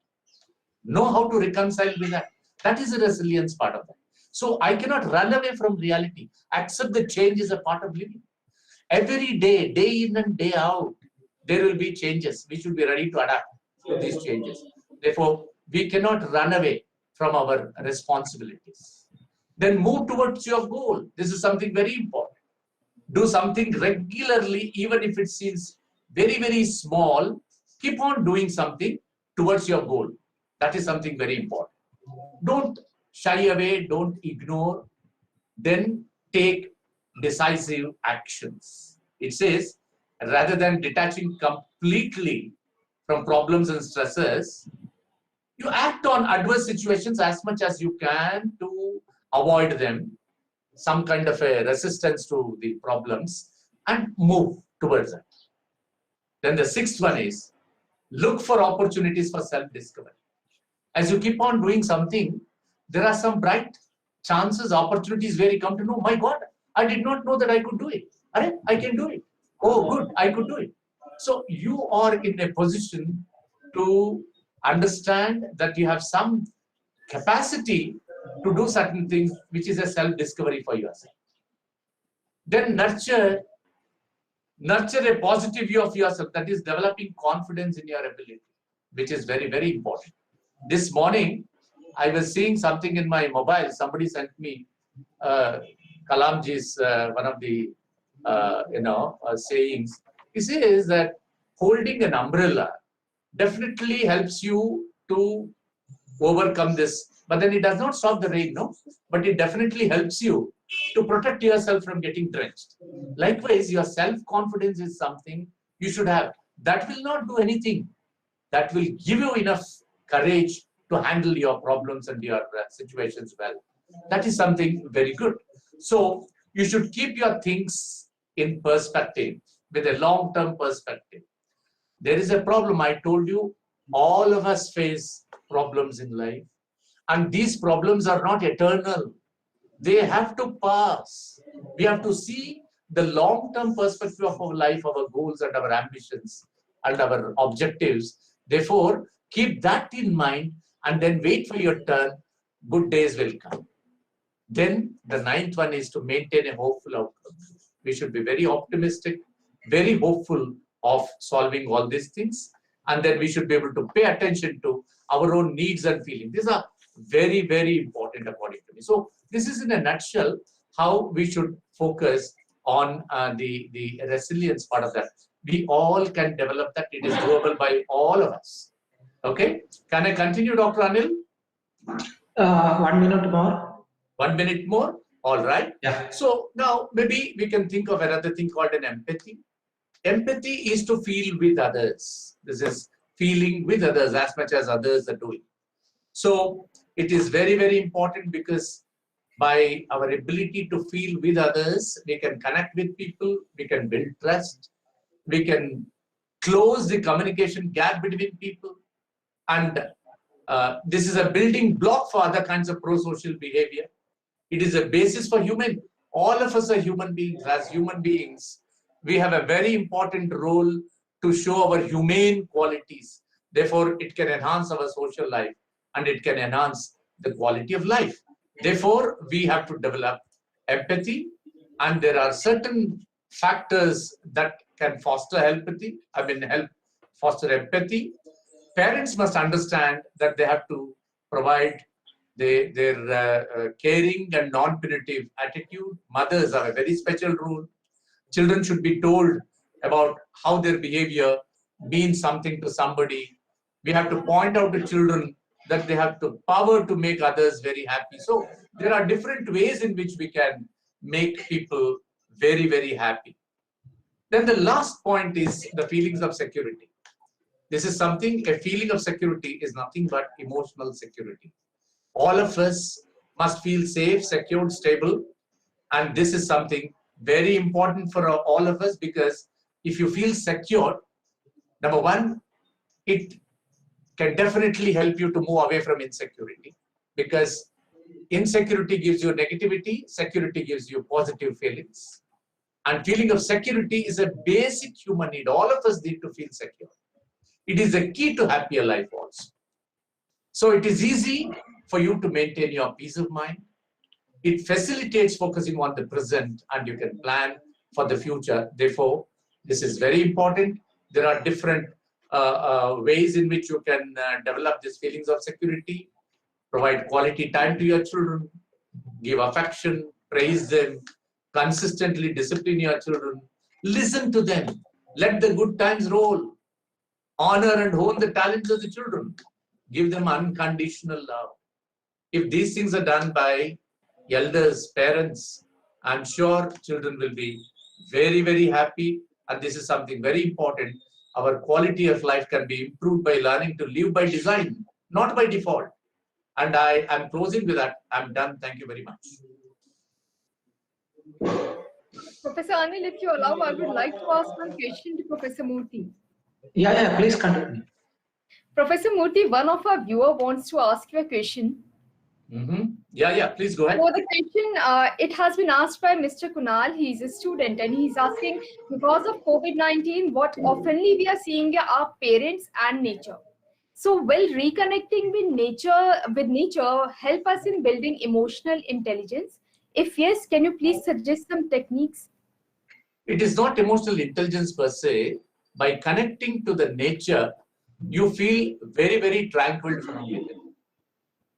Know how to reconcile with that. That is the resilience part of that. So I cannot run away from reality. Accept that change is a part of living. Every day, day in and day out, there will be changes. We should be ready to adapt to these changes. Therefore, we cannot run away from our responsibilities. Then move towards your goal. This is something very important. Do something regularly, even if it seems very, very small. Keep on doing something towards your goal. That is something very important. Don't shy away, don't ignore. Then take decisive actions. It says, rather than detaching completely from problems and stresses, you act on adverse situations as much as you can to avoid them, some kind of a resistance to the problems, and move towards that. Then the sixth one is, look for opportunities for self-discovery. As you keep on doing something, there are some bright chances, opportunities where you come to know, my God, I did not know that I could do it. I can do it. Oh, good, I could do it. So you are in a position to understand that you have some capacity to do certain things, which is a self-discovery for yourself. Then nurture a positive view of yourself, that is developing confidence in your ability, which is very, very important. This morning, I was seeing something in my mobile. Somebody sent me Kalamji's one of the sayings. He says that holding an umbrella definitely helps you to overcome this. But then it does not stop the rain, no? But it definitely helps you to protect yourself from getting drenched. Likewise, your self-confidence is something you should have. That will not do anything. That will give you enough courage to handle your problems and your situations well. That is something very good. So you should keep your things in perspective, with a long-term perspective. There is a problem. I told you, all of us face problems in life, and these problems are not eternal. They have to pass. We have to see the long-term perspective of our life, our goals and our ambitions and our objectives. Therefore, keep that in mind and then wait for your turn. Good days will come. Then the ninth one is to maintain a hopeful outcome. We should be very optimistic, very hopeful of solving all these things. And then we should be able to pay attention to our own needs and feelings. These are very, very important according to me. So this is in a nutshell how we should focus on the resilience part of that. We all can develop that. It is doable by all of us. Okay. Can I continue, Dr. Anil? 1 minute more. 1 minute more. All right. Yeah. So now maybe we can think of another thing called an empathy. Empathy is to feel with others. This is feeling with others as much as others are doing. So it is very, very important because by our ability to feel with others, we can connect with people, we can build trust, we can close the communication gap between people. And this is a building block for other kinds of pro-social behavior. It is a basis for human. All of us are human beings. As human beings, we have a very important role to show our humane qualities. Therefore, it can enhance our social life and it can enhance the quality of life. Therefore, we have to develop empathy, and there are certain factors that can foster empathy. Help foster empathy. Parents must understand that they have to provide their caring and non-punitive attitude. Mothers have a very special role. Children should be told about how their behavior means something to somebody. We have to point out to children that they have the power to make others very happy. So there are different ways in which we can make people very, very happy. Then the last point is the feelings of security. This is something, a feeling of security is nothing but emotional security. All of us must feel safe, secured, stable. And this is something very important for all of us, because if you feel secure, number one, it can definitely help you to move away from insecurity, because insecurity gives you negativity, security gives you positive feelings. And feeling of security is a basic human need. All of us need to feel secure. It is a key to happier life also. So it is easy for you to maintain your peace of mind. It facilitates focusing on the present, and you can plan for the future. Therefore, this is very important. There are different ways in which you can develop these feelings of security. Provide quality time to your children, give affection, praise them, consistently discipline your children, listen to them, let the good times roll, honor and hone the talents of the children, give them unconditional love. If these things are done by elders, parents, I'm sure children will be very, very happy. And this is something very important. Our quality of life can be improved by learning to live by design, not by default. And I am closing with that. I'm done. Thank you very much. Professor Anil, if you allow, I would like to ask one question to Professor Murthy. Yeah, please continue. Professor Murthy, one of our viewers wants to ask you a question. Yeah, please go ahead. So the question, it has been asked by Mr. Kunal. He's a student and he's asking, because of COVID-19, what oftenly we are seeing are parents and nature. So will reconnecting with nature help us in building emotional intelligence? If yes, can you please suggest some techniques? It is not emotional intelligence per se. By connecting to the nature, you feel very, very tranquil from within.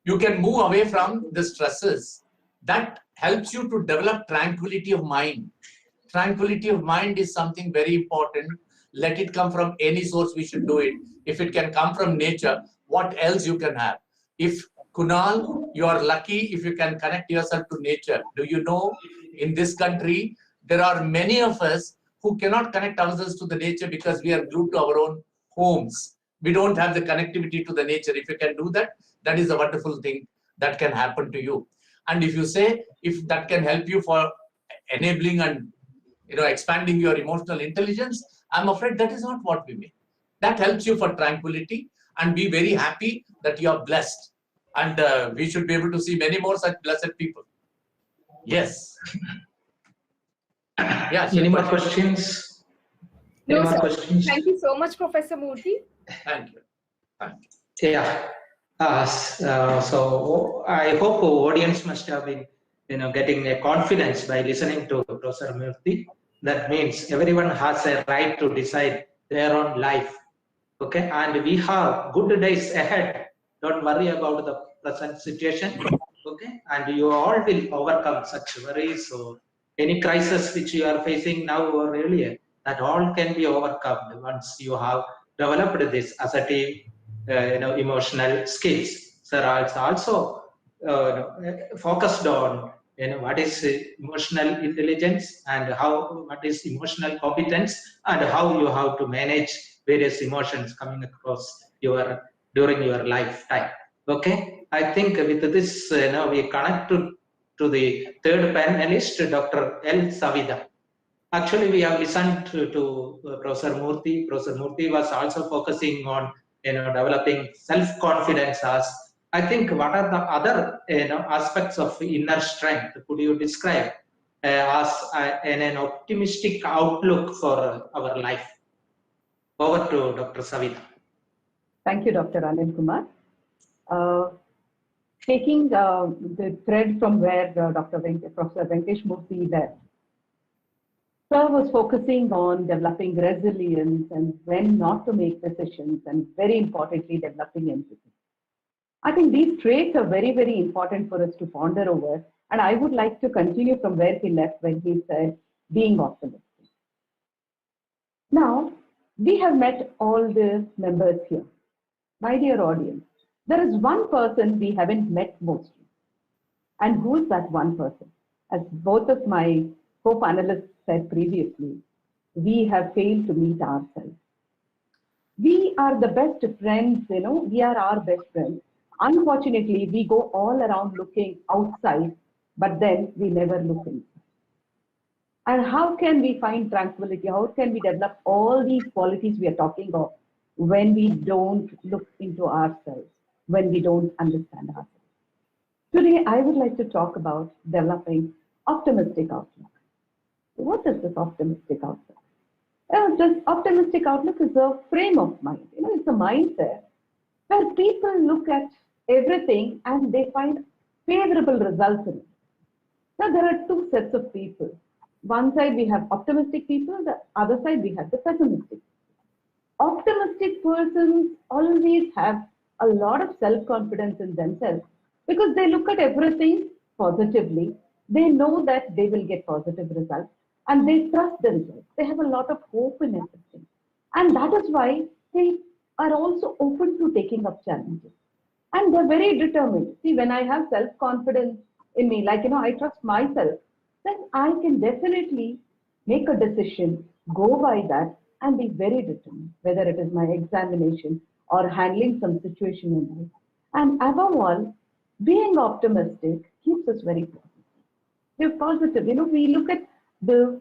You can move away from the stresses. That helps you to develop tranquility of mind. Tranquility of mind is something very important. Let it come from any source, we should do it. If it can come from nature, what else you can have? If Kunal, you are lucky if you can connect yourself to nature. Do you know, in this country, there are many of us who cannot connect ourselves to the nature because we are glued to our own homes. We don't have the connectivity to the nature. If you can do that, that is a wonderful thing that can happen to you. And if you say, if that can help you for enabling and expanding your emotional intelligence. I'm afraid that is not what we mean. That helps you for tranquility, and be very happy that you are blessed. And we should be able to see many more such blessed people. Yes. Yeah. Any more Shilpa. questions? No, Any more sir. questions? Thank you so much, Professor Murthy. Thank you. Thank you. Yeah. So I hope audience must have been, getting a confidence by listening to Professor Murthy. That means everyone has a right to decide their own life. Okay, and we have good days ahead. Don't worry about the present situation. Okay, and you all will overcome such worries or any crisis which you are facing now or earlier. That all can be overcome once you have developed this assertive, emotional skills. Sir, also focused on what is emotional intelligence and what is emotional competence and how you have to manage various emotions coming across during your lifetime. Okay, I think with this we connect to the third panelist, Dr. L. Savida. Actually, we have listened to Professor Murthy. Professor Murthy was also focusing on developing self-confidence as. I think what are the other aspects of inner strength? Could you describe as an optimistic outlook for our life? Over to Dr. Savita. Thank you, Dr. Anil Kumar. Taking the thread from where Professor Venkash Murthy left, Sir was focusing on developing resilience and when not to make decisions, and very importantly, developing empathy. I think these traits are very, very important for us to ponder over. And I would like to continue from where he left when he said, being optimistic. Now, we have met all the members here. My dear audience, there is one person we haven't met mostly. And who is that one person? As both of my co-panelists said previously, we have failed to meet ourselves. We are the best friends, we are our best friends. Unfortunately, we go all around looking outside, but then we never look inside. And how can we find tranquility? How can we develop all these qualities we are talking of when we don't look into ourselves, when we don't understand ourselves? Today, I would like to talk about developing optimistic outlook. What is this optimistic outlook? This optimistic outlook is a frame of mind. It's a mindset where people look at everything and they find favorable results in it. Now, there are two sets of people. One side we have optimistic people, the other side we have the pessimistic. Optimistic persons always have a lot of self-confidence in themselves because they look at everything positively. They know that they will get positive results and they trust the results. They have a lot of hope in everything. And that is why they are also open to taking up challenges. And they're very determined. See, when I have self-confidence in me, I trust myself, then I can definitely make a decision, go by that, and be very determined, whether it is my examination or handling some situation in life. And above all, being optimistic keeps us very positive. We're positive. We look at the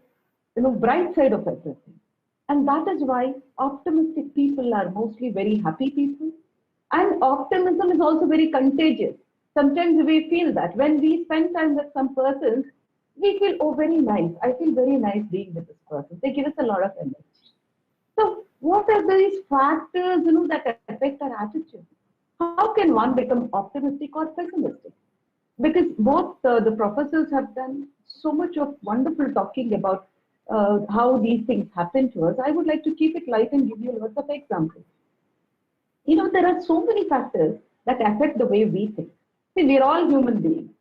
bright side of everything. And that is why optimistic people are mostly very happy people. And optimism is also very contagious. Sometimes we feel that when we spend time with some persons, we feel, oh, very nice. I feel very nice being with this person. They give us a lot of energy. So what are these factors, that affect our attitude? How can one become optimistic or pessimistic? Because both the professors have done so much of wonderful talking about how these things happen to us. I would like to keep it light and give you lots of examples. There are so many factors that affect the way we think. See, we're all human beings.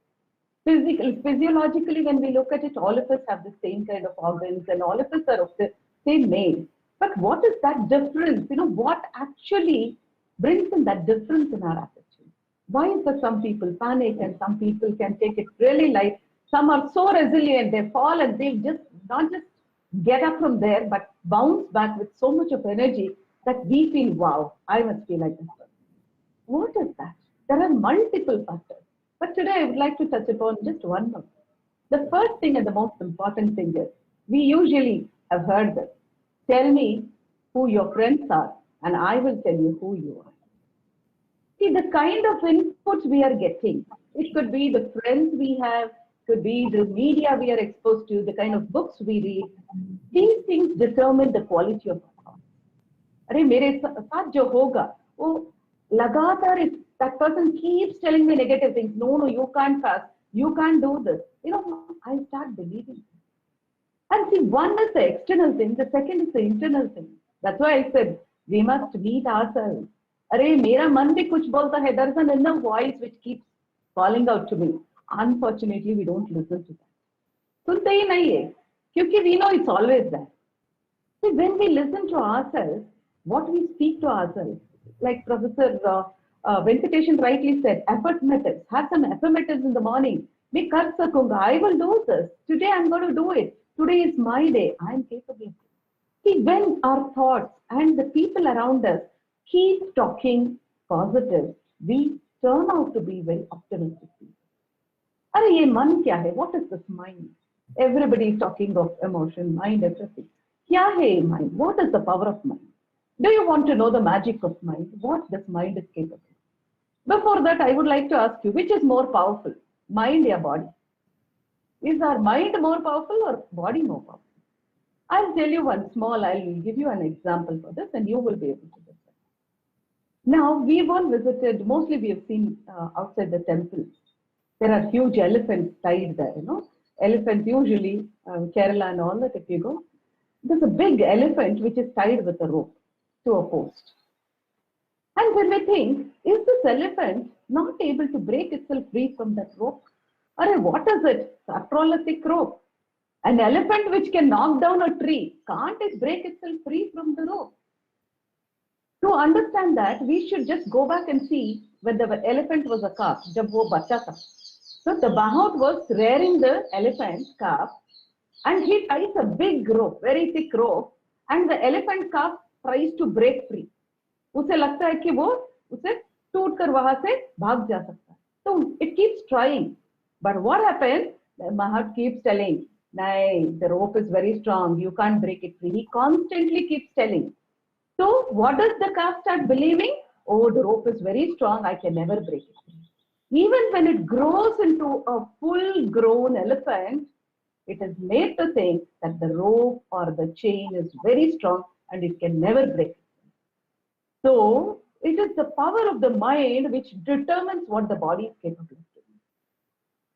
Physiologically, when we look at it, all of us have the same kind of organs and all of us are of the same male. But what is that difference? What actually brings in that difference in our attitude? Why is that some people panic and some people can take it really light? Some are so resilient, they fall and they just not just get up from there, but bounce back with so much of energy that we feel, wow, I must be like this person. What is that? There are multiple factors. But today I would like to touch upon just one of them. The first thing and the most important thing is We usually have heard this. Tell me who your friends are, and I will tell you who you are. See, the kind of inputs we are getting, it could be the friends we have, could be the media we are exposed to, the kind of books we read. These things determine the quality of our thoughts. अरे मेरे साथ जो होगा वो लगातार if that person keeps telling me negative things, no, you can't fast, you can't do this, I start believing. And see, one is the external thing, the second is the internal thing. That's why I said we must meet ourselves. अरे मेरा मन भी कुछ बोलता है. There is an inner voice which keeps calling out to me. Unfortunately, we don't listen to that. सुनते ही नहीं है, क्योंकि we know it's always there. See, when we listen to ourselves, what we speak to ourselves, like Professor Venkatesan rightly said, affirmatives. Have some affirmatives in the morning. मैं कर सकूंगा. I will do this. Today I'm going to do it. Today is my day. I am capable of it. See, when our thoughts and the people around us keep talking positive, we turn out to be very optimistic people. अरे ये मन क्या है? What is this mind? Everybody is talking of emotion, mind, everything. क्या है ये mind? What is the power of mind? Do you want to know the magic of mind? What this mind is capable of? Before that, I would like to ask you, which is more powerful, mind or body? Is our mind more powerful or body more powerful? I'll tell you I'll give you an example for this and you will be able to decide. Now, we've all visited, mostly we have seen outside the temples. There are huge elephants tied there, Elephants usually, Kerala and all that if you go. There's a big elephant which is tied with a rope to a post. And when we think, is this elephant not able to break itself free from that rope? Or what is it? After all, a thick rope. An elephant which can knock down a tree, can't it break itself free from the rope? To understand that, we should just go back and see when the elephant was a calf, jab wo bacha tha. So the Bahout was rearing the elephant calf and he ties a big rope, very thick rope, and the elephant calf tries to break free. उसे लगता है कि वो उसे टूट कर वहां से भाग जा सकता है. So it keeps trying. But what happens? The Mahat keeps telling, "No, the rope is very strong. You can't break it free." He constantly keeps telling. So what does the calf start believing? Oh, the rope is very strong. I can never break it free. Even when it grows into a full-grown elephant, it is made to think that the rope or the chain is very strong and it can never break it. So it is the power of the mind which determines what the body is capable of doing.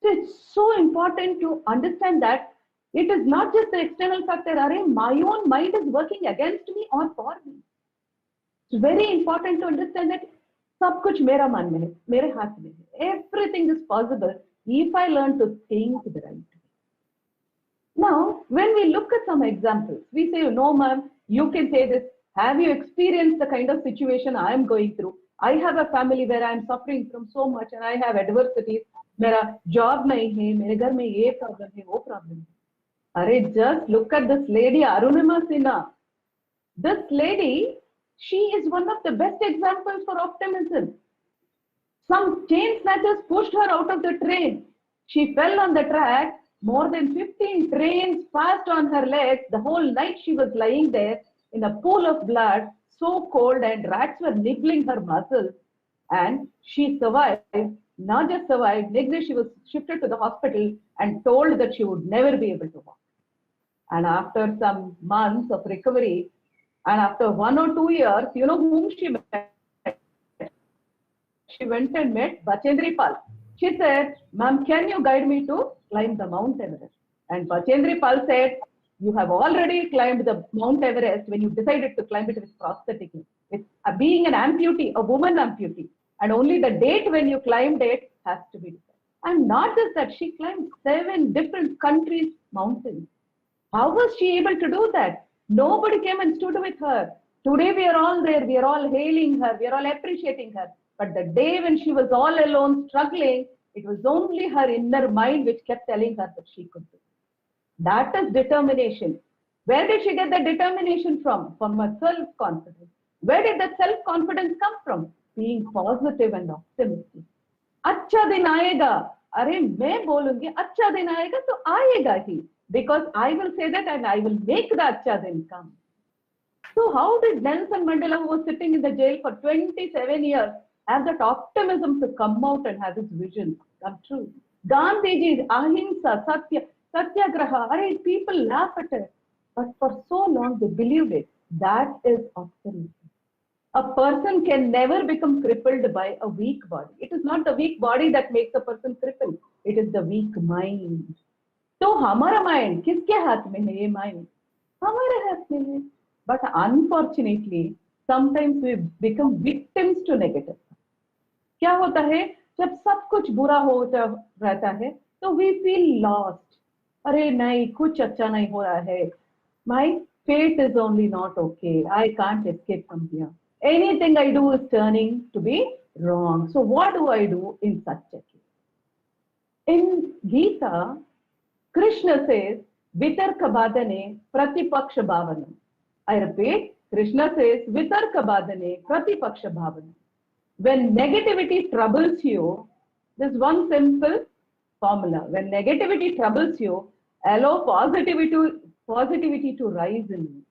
So it's so important to understand that it is not just the external factor, my own mind is working against me or for me. It's very important to understand that सब कुछ मेरा मन में है, मेरे हाथ में है. Everything is possible if I learn to think the right way. Now, when we look at some examples, we say, no, ma'am, you can say this. Have you experienced the kind of situation I am going through? I have a family where I am suffering from so much and I have adversities. मेरा job नहीं है, मेरे घर में ये problem है, वो problem है. अरे, just look at this lady, Arunima Sinha. This lady, she is one of the best examples for optimism. Some chain snatchers pushed her out of the train. She fell on the track. More than 15 trains passed on her legs. The whole night she was lying there in a pool of blood, so cold, and rats were nibbling her muscles. And she survived, not just survived, next day she was shifted to the hospital and told that she would never be able to walk. And after some months of recovery, and after 1 or 2 years, you know whom she met? She went and met Bachendri Pal. She said, "Ma'am, can you guide me to climb the Mount Everest?" And Bachendri Pal said, "You have already climbed the Mount Everest when you decided to climb it with prosthetic. With being an amputee, a woman amputee, and only the date when you climbed it has to be decided." And not just that, she climbed 7 different countries' mountains. How was she able to do that? Nobody came and stood with her. Today we are all there, we are all hailing her, we are all appreciating her. But the day when she was all alone, struggling, it was only her inner mind which kept telling her that she could do it. That is determination. Where did she get the determination from? From her self-confidence. Where did that self-confidence come from? Being positive and optimistic. अच्छा दिन आएगा. अरे मैं बोलूंगी अच्छा दिन आएगा तो आएगा ही. because I will say that and I will make the acha then come. So how did Nelson Mandela, who was sitting in the jail for 27 years, have that optimism to come out and have his vision come true? Gandhiji's ahimsa, satyagraha, people laugh at it. But for so long they believed it. That is optimism. A person can never become crippled by a weak body. It is not the weak body that makes a person crippled. It is the weak mind. So हमारा mind किसके हाथ में है ये mind? हमारे हाथ में है. But unfortunately, sometimes we become victims to negative. क्या होता है जब सब कुछ बुरा होता रहता है तो we feel lost. अरे नहीं कुछ अच्छा नहीं हो रहा है. My fate is only not okay. I can't escape from here. Anything I do is turning to be wrong. So what do I do in such a case? In Gita, Krishna says, Vitarka badane pratipaksha bhavanam. I repeat, Krishna says, Vitarka badane pratipaksha bhavanam. When negativity troubles you, there's one simple formula. When negativity troubles you, allow positivity to rise in you.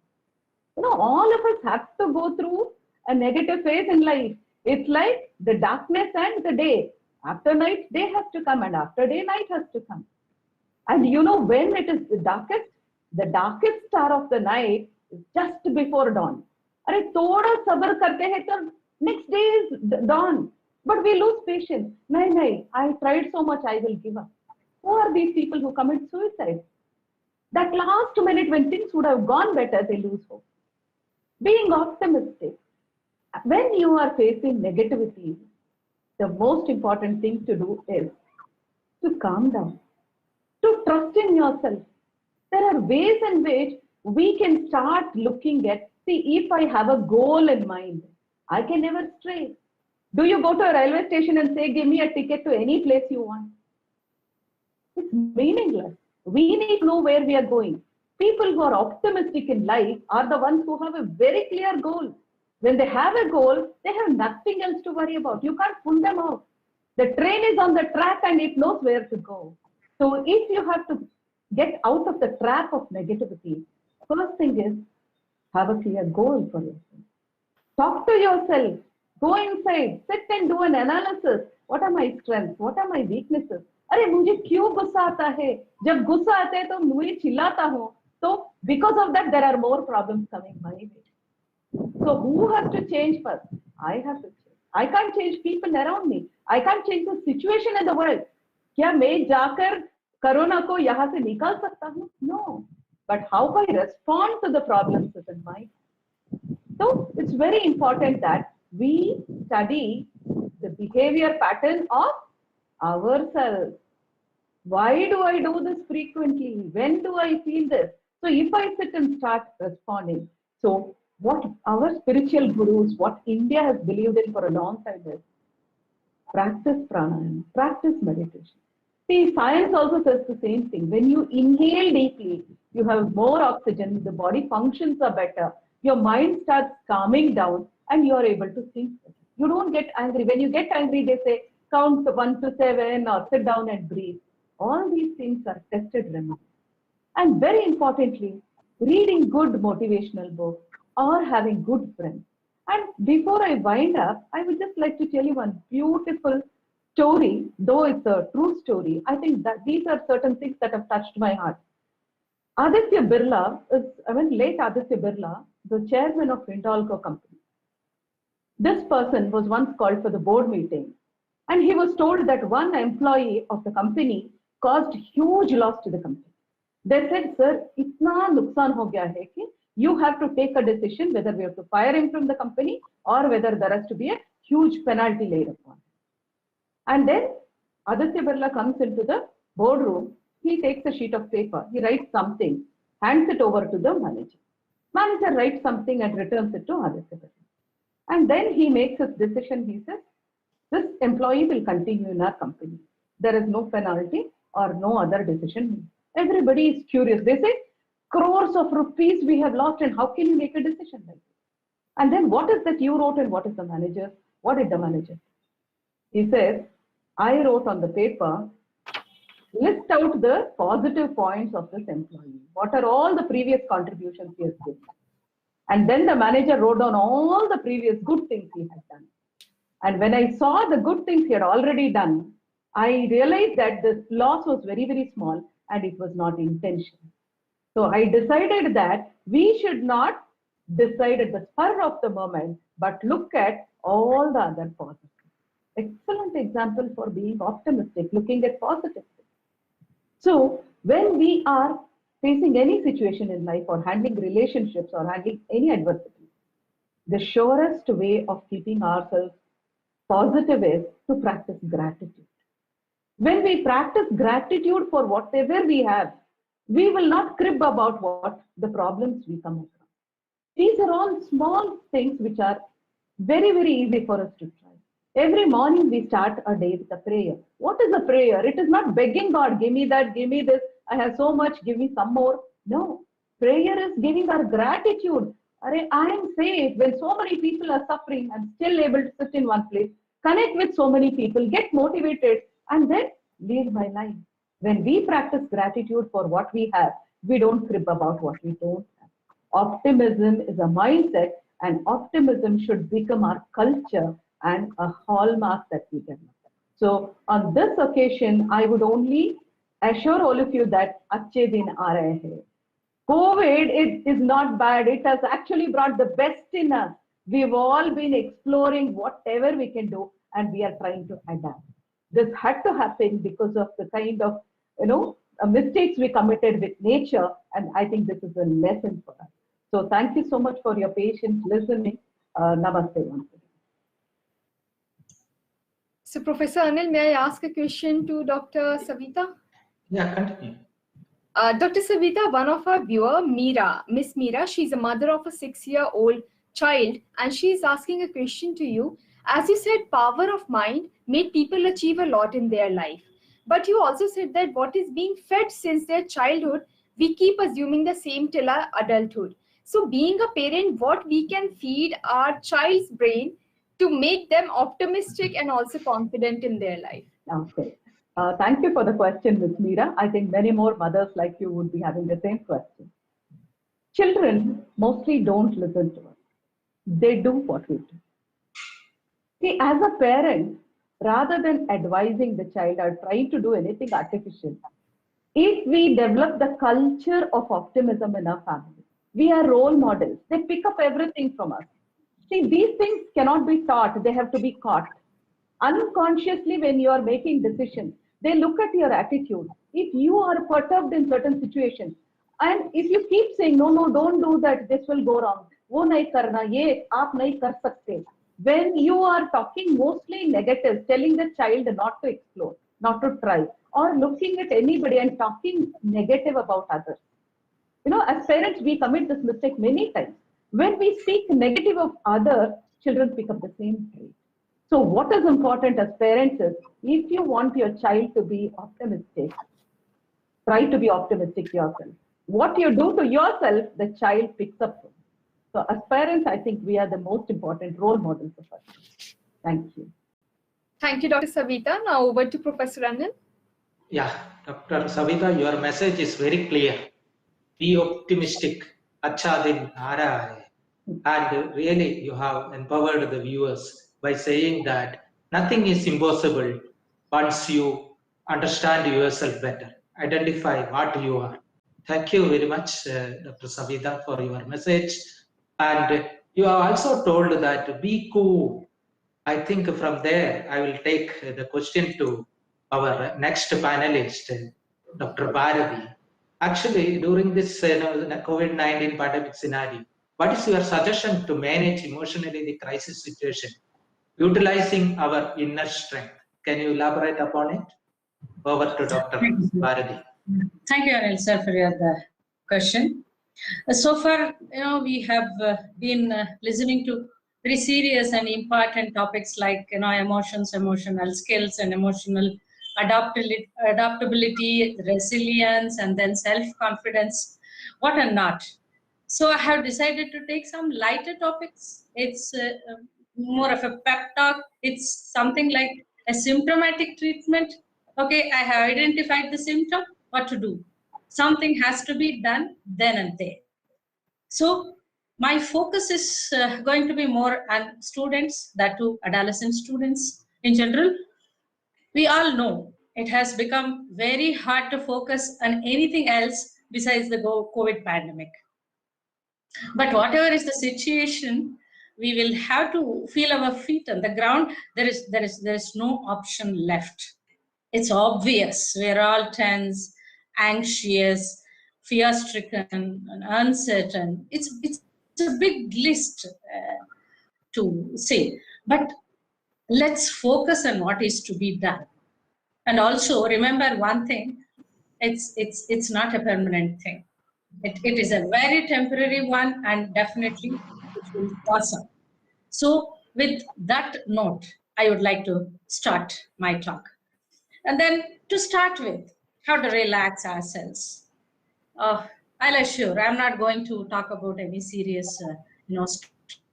You know, all of us have to go through a negative phase in life. It's like the darkness and the day. After night, day has to come, and after day, night has to come. And you know when it is the darkest star of the night is just before dawn. अरे थोड़ा सब्र करते हैं तो next day is dawn. But we lose patience. No, I tried so much, I will give up. Who are these people who commit suicide? That last minute when things would have gone better, they lose hope. Being optimistic. When you are facing negativity, the most important thing to do is to calm down, to trust in yourself. There are ways in which we can start looking at, see, if I have a goal in mind, I can never stray. Do you go to a railway station and say, give me a ticket to any place you want? It's meaningless. We need to know where we are going. People who are optimistic in life are the ones who have a very clear goal. When they have a goal, they have nothing else to worry about. You can't pull them out. The train is on the track and it knows where to go. So if you have to get out of the trap of negativity, first thing is have a clear goal for yourself. Talk to yourself. Go inside. Sit and do an analysis. What are my strengths? What are my weaknesses? अरे मुझे क्यों गुस्सा आता है? जब गुस्सा आता है तो मुझे चिल्लाता हूँ. So because of that, there are more problems coming my way. So who has to change first? I have to change. I can't change people around me. I can't change the situation in the world. क्या मैं जाकर corona को यहाँ से निकाल सकता हूँ? No. But how I respond to the problems within my. So it's very important that we study the behavior pattern of ourselves. Why do I do this frequently? When do I feel this? So if I sit and start responding, so what our spiritual gurus, what India has believed in for a long time is practice pranayama, practice meditation. See, science also says the same thing. When you inhale deeply, you have more oxygen, the body functions are better, your mind starts calming down, and you are able to think. You don't get angry. When you get angry, they say count 1 to 7 or sit down and breathe. All these things are tested remedies. And very importantly, reading good motivational books or having good friends. And before I wind up, I would just like to tell you one beautiful story, though it's a true story. I think that these are certain things that have touched my heart. Aditya Birla late Aditya Birla, the chairman of Hindalco company. This person was once called for the board meeting, and he was told that one employee of the company caused huge loss to the company. They said, sir, itna nuksan ho gaya hai ki you have to take a decision whether we have to fire him from the company or whether there has to be a huge penalty laid upon him. And then Aditya Birla comes into the boardroom. He takes a sheet of paper. He writes something, hands it over to the manager. Manager writes something and returns it to Aditya Birla. And then he makes his decision. He says, this employee will continue in our company. There is no penalty or no other decision. Everybody is curious. They say, crores of rupees we have lost, and how can you make a decision like this? And then what is that you wrote and what is the manager? What did the manager say? He says, I wrote on the paper, list out the positive points of this employee. What are all the previous contributions he has given? And then the manager wrote down all the previous good things he had done. And when I saw the good things he had already done, I realized that this loss was very, very small and it was not intentional. So I decided that we should not decide at the spur of the moment, but look at all the other positives. Excellent example for being optimistic, looking at positive things. So when we are facing any situation in life or handling relationships or handling any adversity, the surest way of keeping ourselves positive is to practice gratitude. When we practice gratitude for whatever we have, we will not crib about what the problems we come across. These are all small things which are very, very easy for us to try. Every morning we start a day with a prayer. What is a prayer? It is not begging God, give me that, give me this, I have so much, give me some more. No, prayer is giving our gratitude. I am safe when so many people are suffering. I'm still able to sit in one place, connect with so many people, get motivated, and then lead my life. When we practice gratitude for what we have, we don't crib about what we don't have. Optimism is a mindset, and optimism should become our culture and a hallmark that we develop. So on this occasion, I would only assure all of you that अच्छे दिन आ रहे हैं. COVID, it is not bad. It has actually brought the best in us. We've all been exploring whatever we can do, and we are trying to adapt. This had to happen because of the kind of, mistakes we committed with nature, and I think this is a lesson for us. So thank you so much for your patience listening. Namaste once again. So Professor Anil, may I ask a question to Dr. Savita? Yeah, continue. Dr. Savita, one of our viewer, Meera, Miss Meera, she's a mother of a 6-year-old child, and she's asking a question to you. As you said, power of mind made people achieve a lot in their life. But you also said that what is being fed since their childhood, we keep assuming the same till our adulthood. So being a parent, what we can feed our child's brain to make them optimistic and also confident in their life? Okay. Thank you for the question, Ms. Meera. I think many more mothers like you would be having the same question. Children mostly don't listen to us. They do what we do. See, as a parent, rather than advising the child or trying to do anything artificial, if we develop the culture of optimism in our family, we are role models. They pick up everything from us. See, these things cannot be taught. They have to be caught. Unconsciously, when you are making decisions, they look at your attitude. If you are perturbed in certain situations, and if you keep saying, no, don't do that, this will go wrong. वो नहीं करना, ये आप नहीं कर सकते. When you are talking mostly negative, telling the child not to explore, not to try, or looking at anybody and talking negative about others. As parents, we commit this mistake many times. When we speak negative of others, children pick up the same trait. So what is important as parents is, if you want your child to be optimistic, try to be optimistic yourself. What you do to yourself, the child picks up. So as parents, I think we are the most important role models of us. Thank you. Thank you, Dr. Savita. Now over to Professor Anil. Yeah, Dr. Savita, your message is very clear. Be optimistic. Acha din aa raha hai. And really, you have empowered the viewers by saying that nothing is impossible once you understand yourself better, identify what you are. Thank you very much, Dr. Savita, for your message. And you have also told that be cool. I think from there, I will take the question to our next panelist, Dr. Bharati. Actually, during this COVID-19 pandemic scenario, what is your suggestion to manage emotionally the crisis situation, utilizing our inner strength? Can you elaborate upon it? Over to Dr. Bharati. Thank you, Anil sir, for your question. So far, we have been listening to very serious and important topics like, emotions, emotional skills, and emotional adaptability, resilience, and then self-confidence, what and not. So I have decided to take some lighter topics. It's more of a pep talk. It's something like a symptomatic treatment Okay, I have identified the symptom, what to do? Something has to be done then and there. So my focus is going to be more on students, that too adolescent students in general. We all know it has become very hard to focus on anything else besides the COVID pandemic. But whatever is the situation, we will have to feel our feet on the ground. There is no option left. It's obvious. We're all tense, anxious, fear-stricken, and uncertain. It's a big list to say. But let's focus on what is to be done. And also remember one thing: it's not a permanent thing. It is a very temporary one, and definitely it will pass on. So with that note, I would like to start my talk. And then to start with, how to relax ourselves. I'll assure I'm not going to talk about any serious,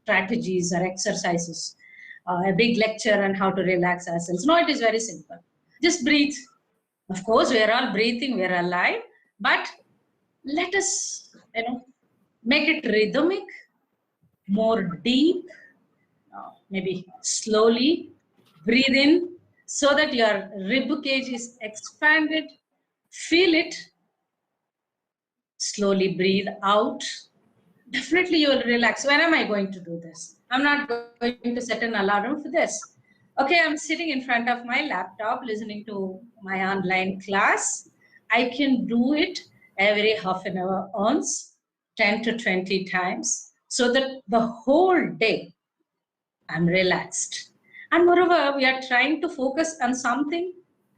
strategies or exercises, a big lecture on how to relax ourselves. No, it is very simple. Just breathe. Of course, we are all breathing, we are alive, but let us, make it rhythmic, more deep, maybe slowly breathe in so that your rib cage is expanded. Feel it. Slowly breathe out. Definitely you will relax. When am I going to do this? I'm not going to set an alarm for this. Okay, I'm sitting in front of my laptop listening to my online class. I can do it every half an hour once, 10 to 20 times, so that the whole day I'm relaxed. And moreover, we are trying to focus on something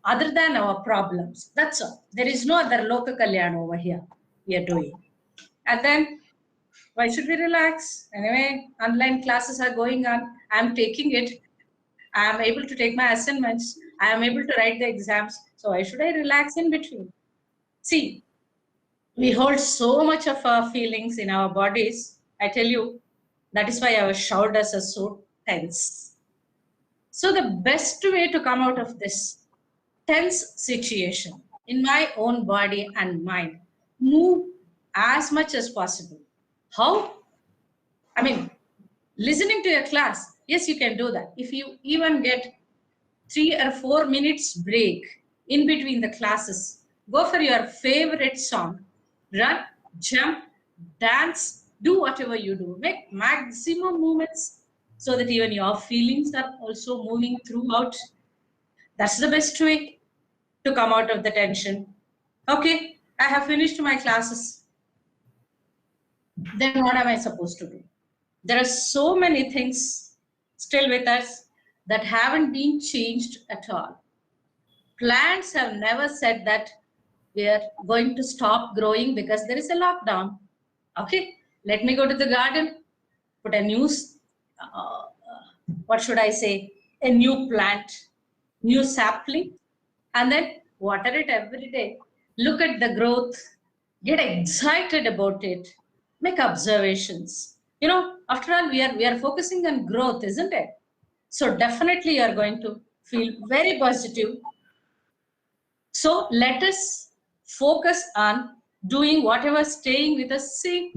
other than our problems. That's all. There is no other Loka Kalyan over here we are doing. And then, why should we relax? Anyway, online classes are going on. I'm taking it. I am able to take my assignments. I am able to write the exams. So why should I relax in between? See, we hold so much of our feelings in our bodies. I tell you, that is why our shoulders are so tense. So the best way to come out of this tense situation in my own body and mind, move as much as possible. How? I mean, listening to a class, yes, you can do that. If you even get 3 or 4 minutes break in between the classes, go for your favorite song, run, jump, dance, do whatever you do. Make maximum movements so that even your feelings are also moving throughout. That's the best way to come out of the tension. Okay, I have finished my classes. Then what am I supposed to do? There are so many things still with us that haven't been changed at all. Plants have never said that we are going to stop growing because there is a lockdown. Okay, let me go to the garden, put a new, what should I say, a new plant, new sapling, and then water it every day. Look at the growth, get excited about it, make observations. After all, we are focusing on growth, isn't it? So definitely you are going to feel very positive. So let us focus on doing whatever staying with us safe.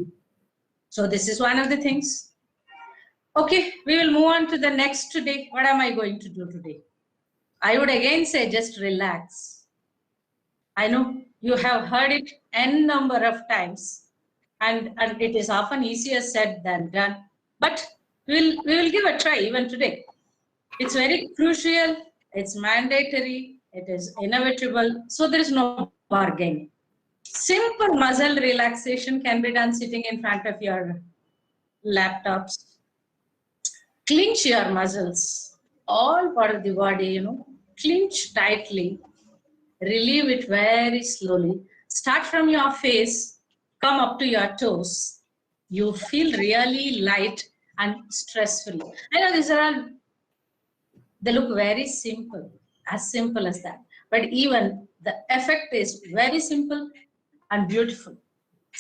So this is one of the things. Okay, we will move on to the next today. What am I going to do today? I would again say just relax. I know you have heard it n number of times, and it is often easier said than done. But we will give a try even today. It's very crucial, it's mandatory, it is inevitable, so there is no bargaining. Simple muscle relaxation can be done sitting in front of your laptops. Clench your muscles, all part of the body, clench tightly, relieve it very slowly. Start from your face, come up to your toes. You feel really light and stress-free. I know these are all, they look very simple as that. But even the effect is very simple and beautiful.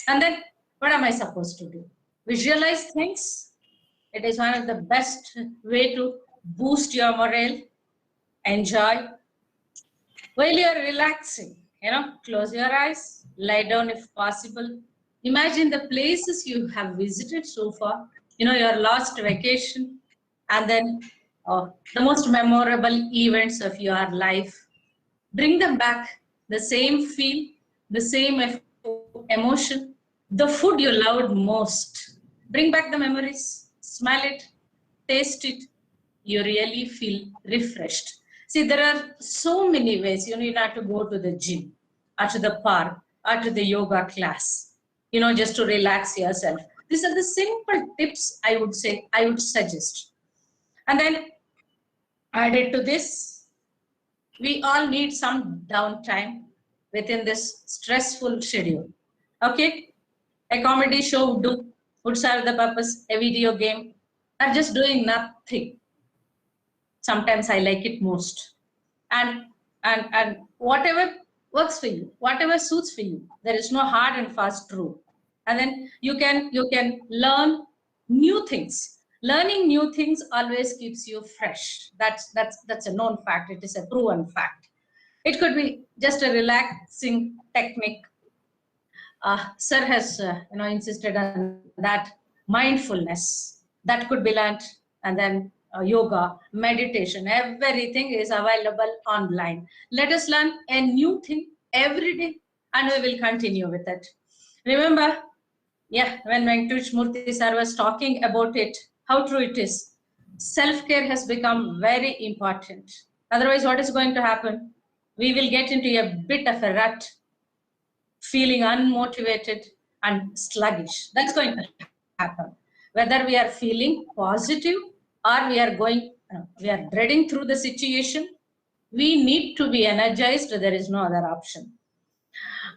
And then what am I supposed to do? Visualize things. It is one of the best way to boost your morale. Enjoy. While you are relaxing, close your eyes, lie down if possible. Imagine the places you have visited so far, your last vacation, and then the most memorable events of your life. Bring them back, the same feel, the same emotion, the food you loved most. Bring back the memories, smell it, taste it. You really feel refreshed. See, there are so many ways. You need not to go to the gym, or to the park, or to the yoga class, just to relax yourself. These are the simple tips I would say, I would suggest. And then added to this, we all need some downtime within this stressful schedule. Okay? A comedy show would serve the purpose, a video game, or just doing nothing. Sometimes I like it most. And whatever works for you, whatever suits for you. There is no hard and fast rule. And then you can learn new things. Learning new things always keeps you fresh. That's a known fact. It is a proven fact. It could be just a relaxing technique. Sir has insisted on that mindfulness that could be learned, and then yoga, meditation, everything is available online. Let us learn a new thing every day, and we will continue with it. Remember, when Vingrash Murthy sir was talking about it, how true it is. Self-care has become very important. Otherwise, what is going to happen? We will get into a bit of a rut, feeling unmotivated and sluggish. That's going to happen. Whether we are feeling positive or we are dreading through the situation, we need to be energized. There is no other option.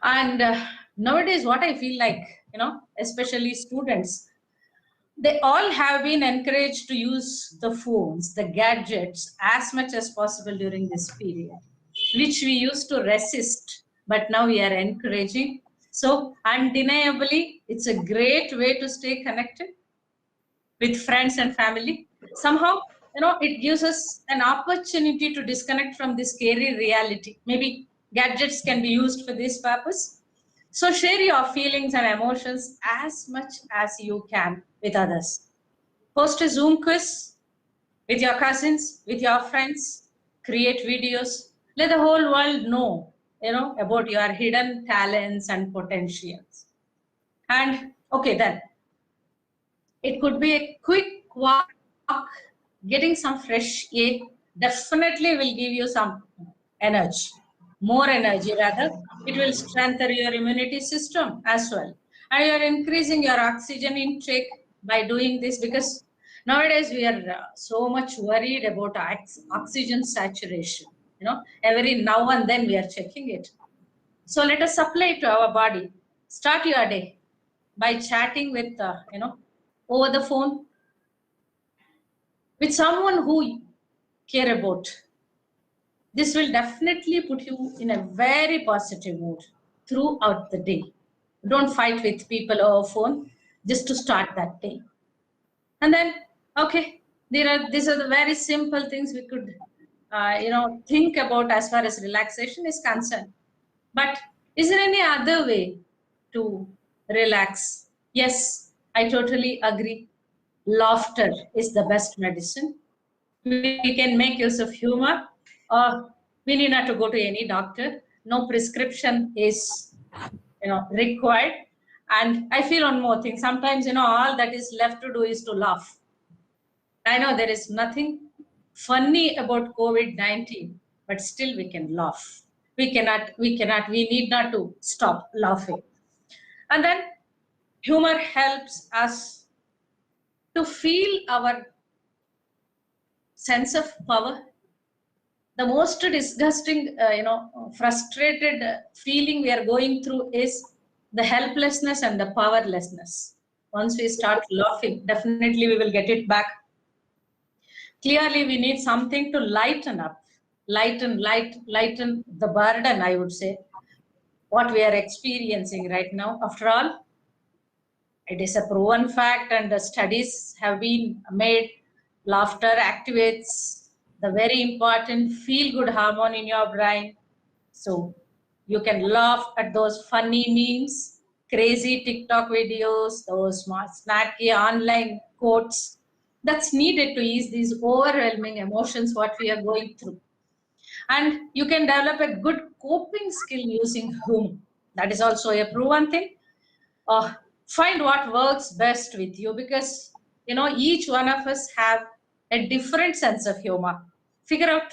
And nowadays, what I feel like, especially students, they all have been encouraged to use the phones, the gadgets as much as possible during this period, which we used to resist, but now we are encouraging. So undeniably, it's a great way to stay connected with friends and family. Somehow, it gives us an opportunity to disconnect from this scary reality. Maybe gadgets can be used for this purpose. So share your feelings and emotions as much as you can with others. Host a Zoom quiz with your cousins, with your friends, create videos. Let the whole world know, about your hidden talents and potentials. And okay, then it could be a quick walk, getting some fresh air definitely will give you some energy, more energy rather. It will strengthen your immunity system as well. And you are increasing your oxygen intake by doing this, because nowadays we are so much worried about oxygen saturation. Every now and then we are checking it. So let us supply to our body. Start your day by chatting with, over the phone with someone who you care about. This will definitely put you in a very positive mood throughout the day. Don't fight with people over phone just to start that day. And then, okay, these are the very simple things we could, think about as far as relaxation is concerned. But is there any other way to relax? Yes, I totally agree. Laughter is the best medicine. We can make use of humor, or we need not to go to any doctor. No prescription is, required. And I feel one more thing. Sometimes, all that is left to do is to laugh. I know there is nothing funny about COVID-19, but still we can laugh. We need not to stop laughing. And then humor helps us to feel our sense of power. The most disgusting, frustrated feeling we are going through is the helplessness and the powerlessness. Once we start laughing, definitely we will get it back. Clearly, we need something to lighten up, lighten the burden, I would say, what we are experiencing right now. After all, it is a proven fact, and the studies have been made. Laughter activates the very important feel-good hormone in your brain. So you can laugh at those funny memes, crazy TikTok videos, those snacky online quotes that's needed to ease these overwhelming emotions what we are going through. And you can develop a good coping skill using humor. That is also a proven thing. Find what works best with you, because each one of us have a different sense of humor. Figure out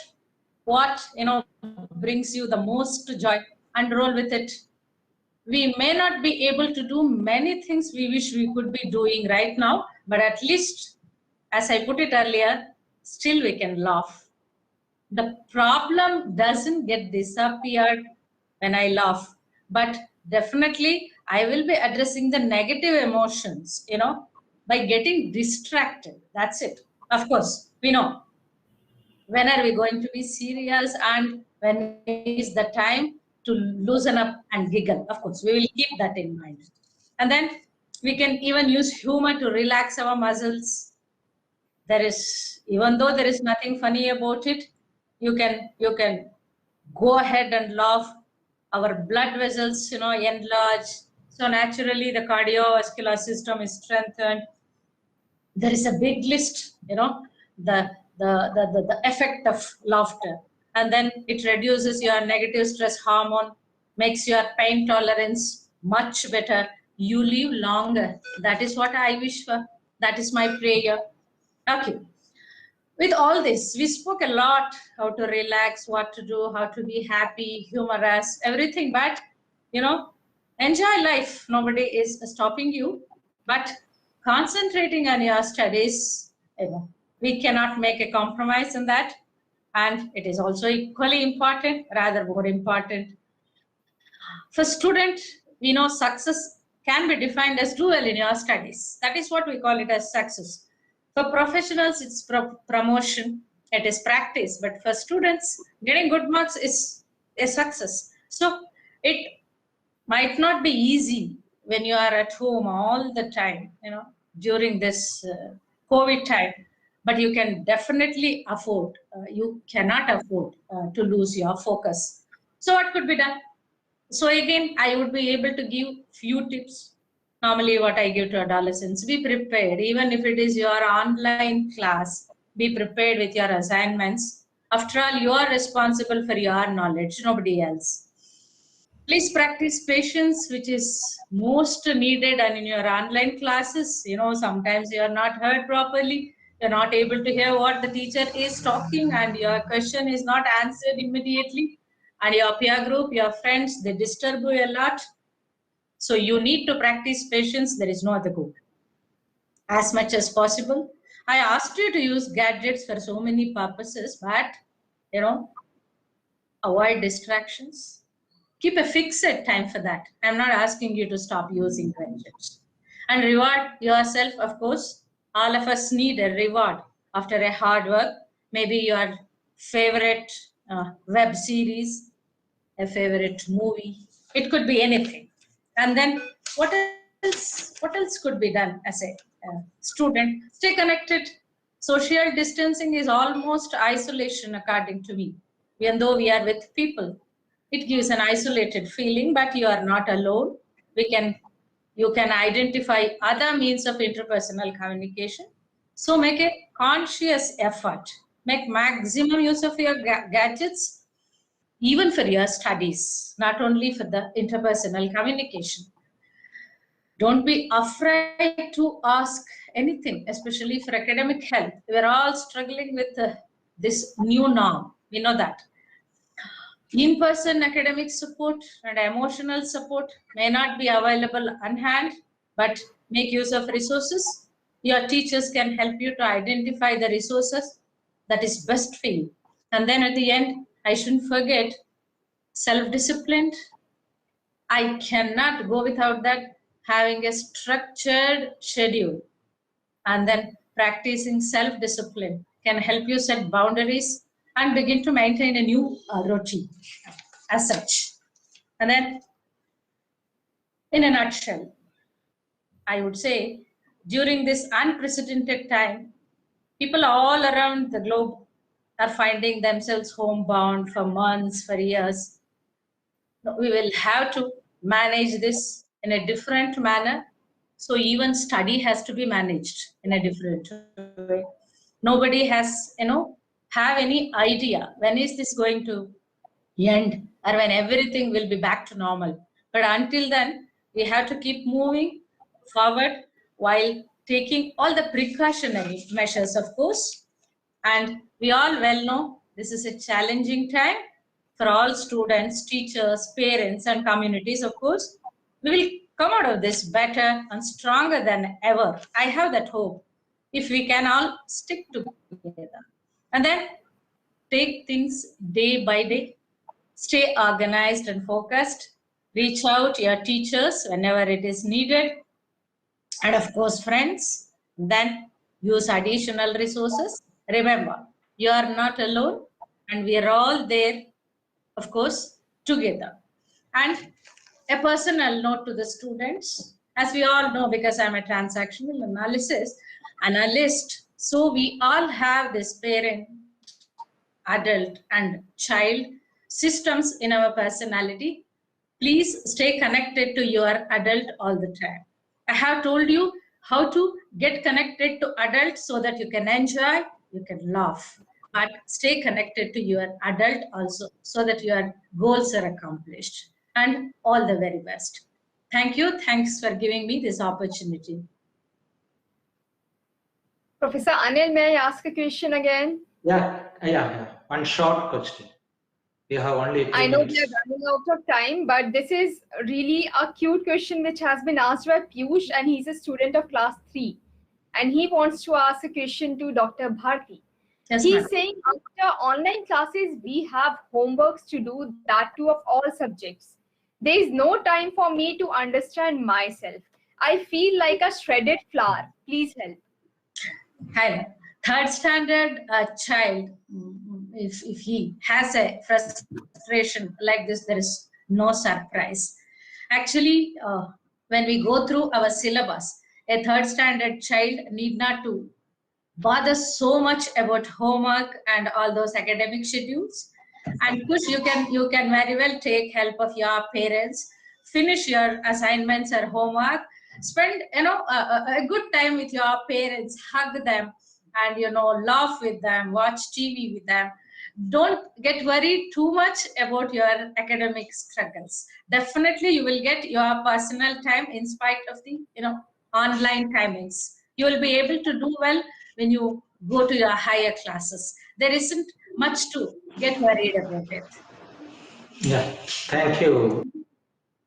what brings you the most joy and roll with it. We may not be able to do many things we wish we could be doing right now, but at least, as I put it earlier, still we can laugh. The problem doesn't get disappeared when I laugh, but definitely I will be addressing the negative emotions, by getting distracted. That's it. Of course, we know when are we going to be serious and when is the time to loosen up and giggle. Of course, we will keep that in mind. And then we can even use humor to relax our muscles. Even though there is nothing funny about it, you can go ahead and laugh. Our blood vessels enlarge, so naturally the cardiovascular system is strengthened. There is a big list, the effect of laughter. And then it reduces your negative stress hormone, makes your pain tolerance much better. You live longer. That is what I wish for. That is my prayer. Okay. With all this, we spoke a lot how to relax, what to do, how to be happy, humorous, everything. But, enjoy life. Nobody is stopping you. But concentrating on your studies, we cannot make a compromise in that. And it is also equally important, rather more important. For student, we know success can be defined as do well in your studies. That is what we call it as success. For professionals, it's promotion, it is practice. But for students, getting good marks is a success. So it might not be easy when you are at home all the time, during this COVID time. But you can definitely afford, you cannot afford to lose your focus. So what could be done? So again, I would be able to give few tips. Normally what I give to adolescents: be prepared. Even if it is your online class, be prepared with your assignments. After all, you are responsible for your knowledge, nobody else. Please practice patience, which is most needed, and in your online classes, sometimes you are not heard properly. You're not able to hear what the teacher is talking, and your question is not answered immediately. And your peer group, your friends, they disturb you a lot. So you need to practice patience. There is no other goal. As much as possible. I asked you to use gadgets for so many purposes, but, avoid distractions. Keep a fixed time for that. I'm not asking you to stop using gadgets. And reward yourself, of course. All of us need a reward after a hard work. Maybe your favorite web series, a favorite movie. It could be anything. And then what else could be done as a student? Stay connected. Social distancing is almost isolation, according to me. Even though we are with people, it gives an isolated feeling, but you are not alone. You can identify other means of interpersonal communication. So make a conscious effort. Make maximum use of your gadgets, even for your studies, not only for the interpersonal communication. Don't be afraid to ask anything, especially for academic help. We're all struggling with this new norm. We know that. In-person academic support and emotional support may not be available on hand, but make use of resources. Your teachers can help you to identify the resources that is best for you. And then at the end, I shouldn't forget self-disciplined. I cannot go without that. Having a structured schedule and then practicing self-discipline can help you set boundaries and begin to maintain a new routine as such. And then, in a nutshell, I would say during this unprecedented time, people all around the globe are finding themselves homebound for months, for years. we will have to manage this in a different manner. So even study has to be managed in a different way. Nobody has, have any idea when is this going to end or when everything will be back to normal. But until then, we have to keep moving forward while taking all the precautionary measures, of course. And we all well know this is a challenging time for all students, teachers, parents, and communities, of course. We will come out of this better and stronger than ever. I have that hope if we can all stick together. And then take things day by day, stay organized and focused, reach out to your teachers whenever it is needed, and of course, friends, then use additional resources. Remember, you are not alone, and we are all there, of course, together. And a personal note to the students, as we all know, because I'm a transactional analyst, so we all have this parent, adult, and child systems in our personality. Please stay connected to your adult all the time. I have told you how to get connected to adults so that you can enjoy, you can laugh, but stay connected to your adult also so that your goals are accomplished. And all the very best. Thank you. Thanks for giving me this opportunity. Professor Anil, may I ask a question again? Yeah. One short question. We have only 2 I know minutes. we are running out of time, but this is really a cute question which has been asked by Piyush, and he's a student of class 3. And he wants to ask a question to Dr. Bharti. Yes, He's ma'am. saying after online classes, we have homeworks to do, that too of all subjects. There is no time for me to understand myself. I feel like a shredded flower. Please help. Hi. Third standard child, if he has a frustration like this, there is no surprise. Actually, when we go through our syllabus, a third standard child need not to bother so much about homework and all those academic schedules. And push, you can very well take help of your parents, finish your assignments or homework, spend a good time with your parents, hug them, and laugh with them, watch TV with them. Don't get worried too much about your academic struggles. Definitely you will get your personal time in spite of the online timings. You will be able to do well when you go to your higher classes. There isn't much to get worried about it. Yeah, thank you.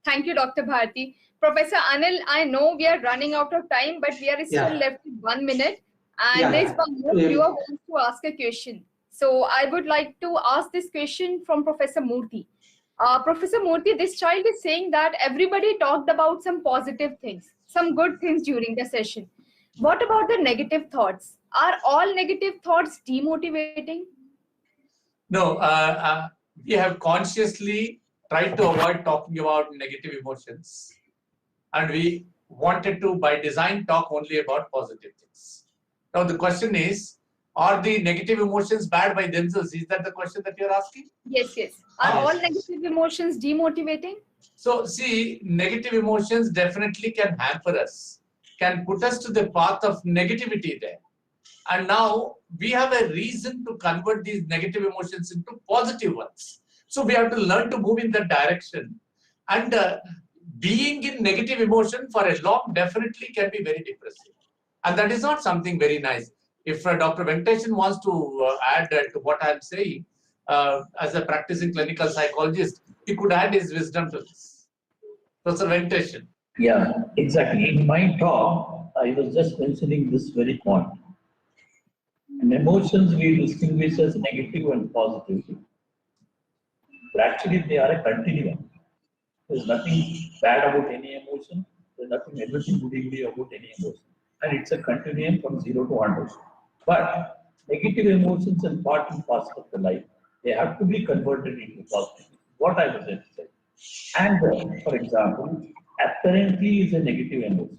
Thank you, Dr. Bharti. Professor Anil, I know we are running out of time, but we are still left with 1 minute. And there's one more viewer who wants to ask a question. So I would like to ask this question from Professor Murthy. Professor Murthy, this child is saying that everybody talked about some positive things, some good things during the session. What about the negative thoughts? Are all negative thoughts demotivating? No, we have consciously tried to avoid talking about negative emotions. And we wanted to, by design, talk only about positive things. Now, the question is, are the negative emotions bad by themselves? Is that the question that you're asking? Yes. Are all negative emotions demotivating? So, see, negative emotions definitely can hamper us, can put us to the path of negativity there. And now we have a reason to convert these negative emotions into positive ones. So we have to learn to move in that direction. And being in negative emotion for a long definitely can be very depressing. And that is not something very nice. If Dr. Venkatesan wants to add to what I'm saying, as a practicing clinical psychologist, he could add his wisdom to this. Professor Venkatesan. Yeah, exactly. In my talk, I was just mentioning this very point. And emotions we distinguish as negative and positive. But actually, they are a continuum. There's nothing bad about any emotion. There's nothing everything goody about any emotion. And it's a continuum from 0 to 100. But negative emotions are part and parcel of the life. They have to be converted into positive. What I was saying. Anger, for example, apparently is a negative emotion.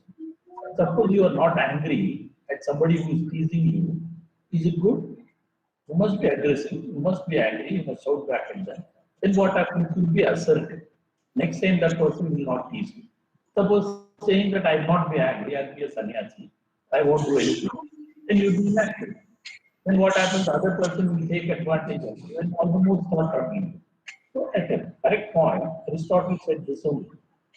Suppose you are not angry at somebody who is teasing you. Is it good? You must be aggressive. You must be angry. You must shout back at them. Then what happens? You will be assertive. Next time that person will not tease you. Suppose saying that I will not be angry, I'll be a sannyasi, I won't do anything. Then you do nothing. Then what happens? The other person will take advantage of you and almost start talking. So at a correct point, Aristotle said this only.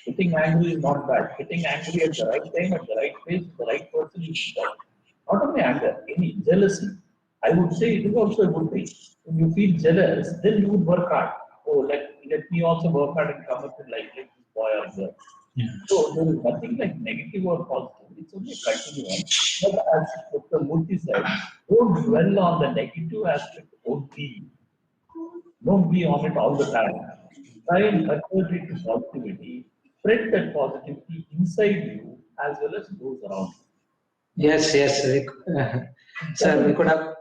Getting angry is not bad. Getting angry at the right time, at the right place, the right person is important. Not only anger, any jealousy. I would say it is also a good thing. When you feel jealous, then you would work hard. Oh, let me also work hard and come up with like this boy or girl. So there is nothing like negative or positive. It's only a continuum. But as Dr. Murthy said, don't dwell on the negative aspect only. Don't be on it all the time. Try and convert it to positivity. Spread that positivity inside you as well as those around you. Yes, yes. Sir, we could have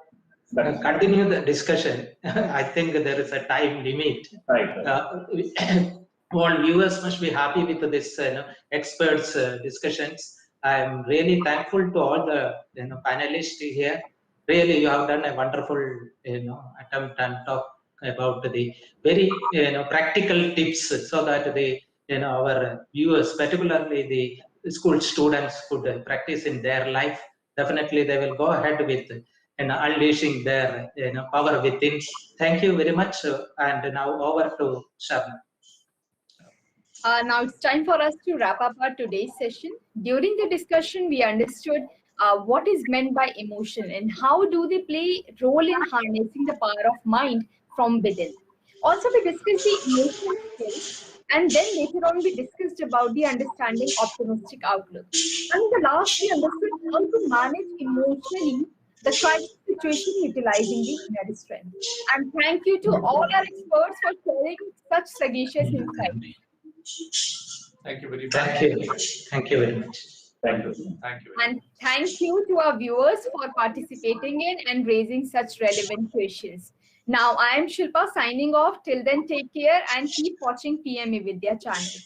continued the discussion. I think there is a time limit. Right. All viewers must be happy with this experts discussions. I am really thankful to all the panelists here. Really, you have done a wonderful attempt and talk about the very practical tips so that the our viewers, particularly the school students, could practice in their life. Definitely, they will go ahead with unleashing their power within. Thank you very much, and now over to Sharma. Now it's time for us to wrap up our today's session. During the discussion, we understood what is meant by emotion and how do they play a role in harnessing the power of mind from within. Also, we discussed the emotional skills, and then later on we discussed about the understanding optimistic outlook. And in the last, we understood how to manage emotionally the crisis situation utilizing the inner strength. And thank you to all our experts for sharing such sagacious insights. Thank you very much. Thank you. Thank you very much. Thank you. Thank you. And thank you to our viewers for participating in and raising such relevant questions. Now, I am Shilpa signing off. Till then, take care and keep watching PM eVidya channel.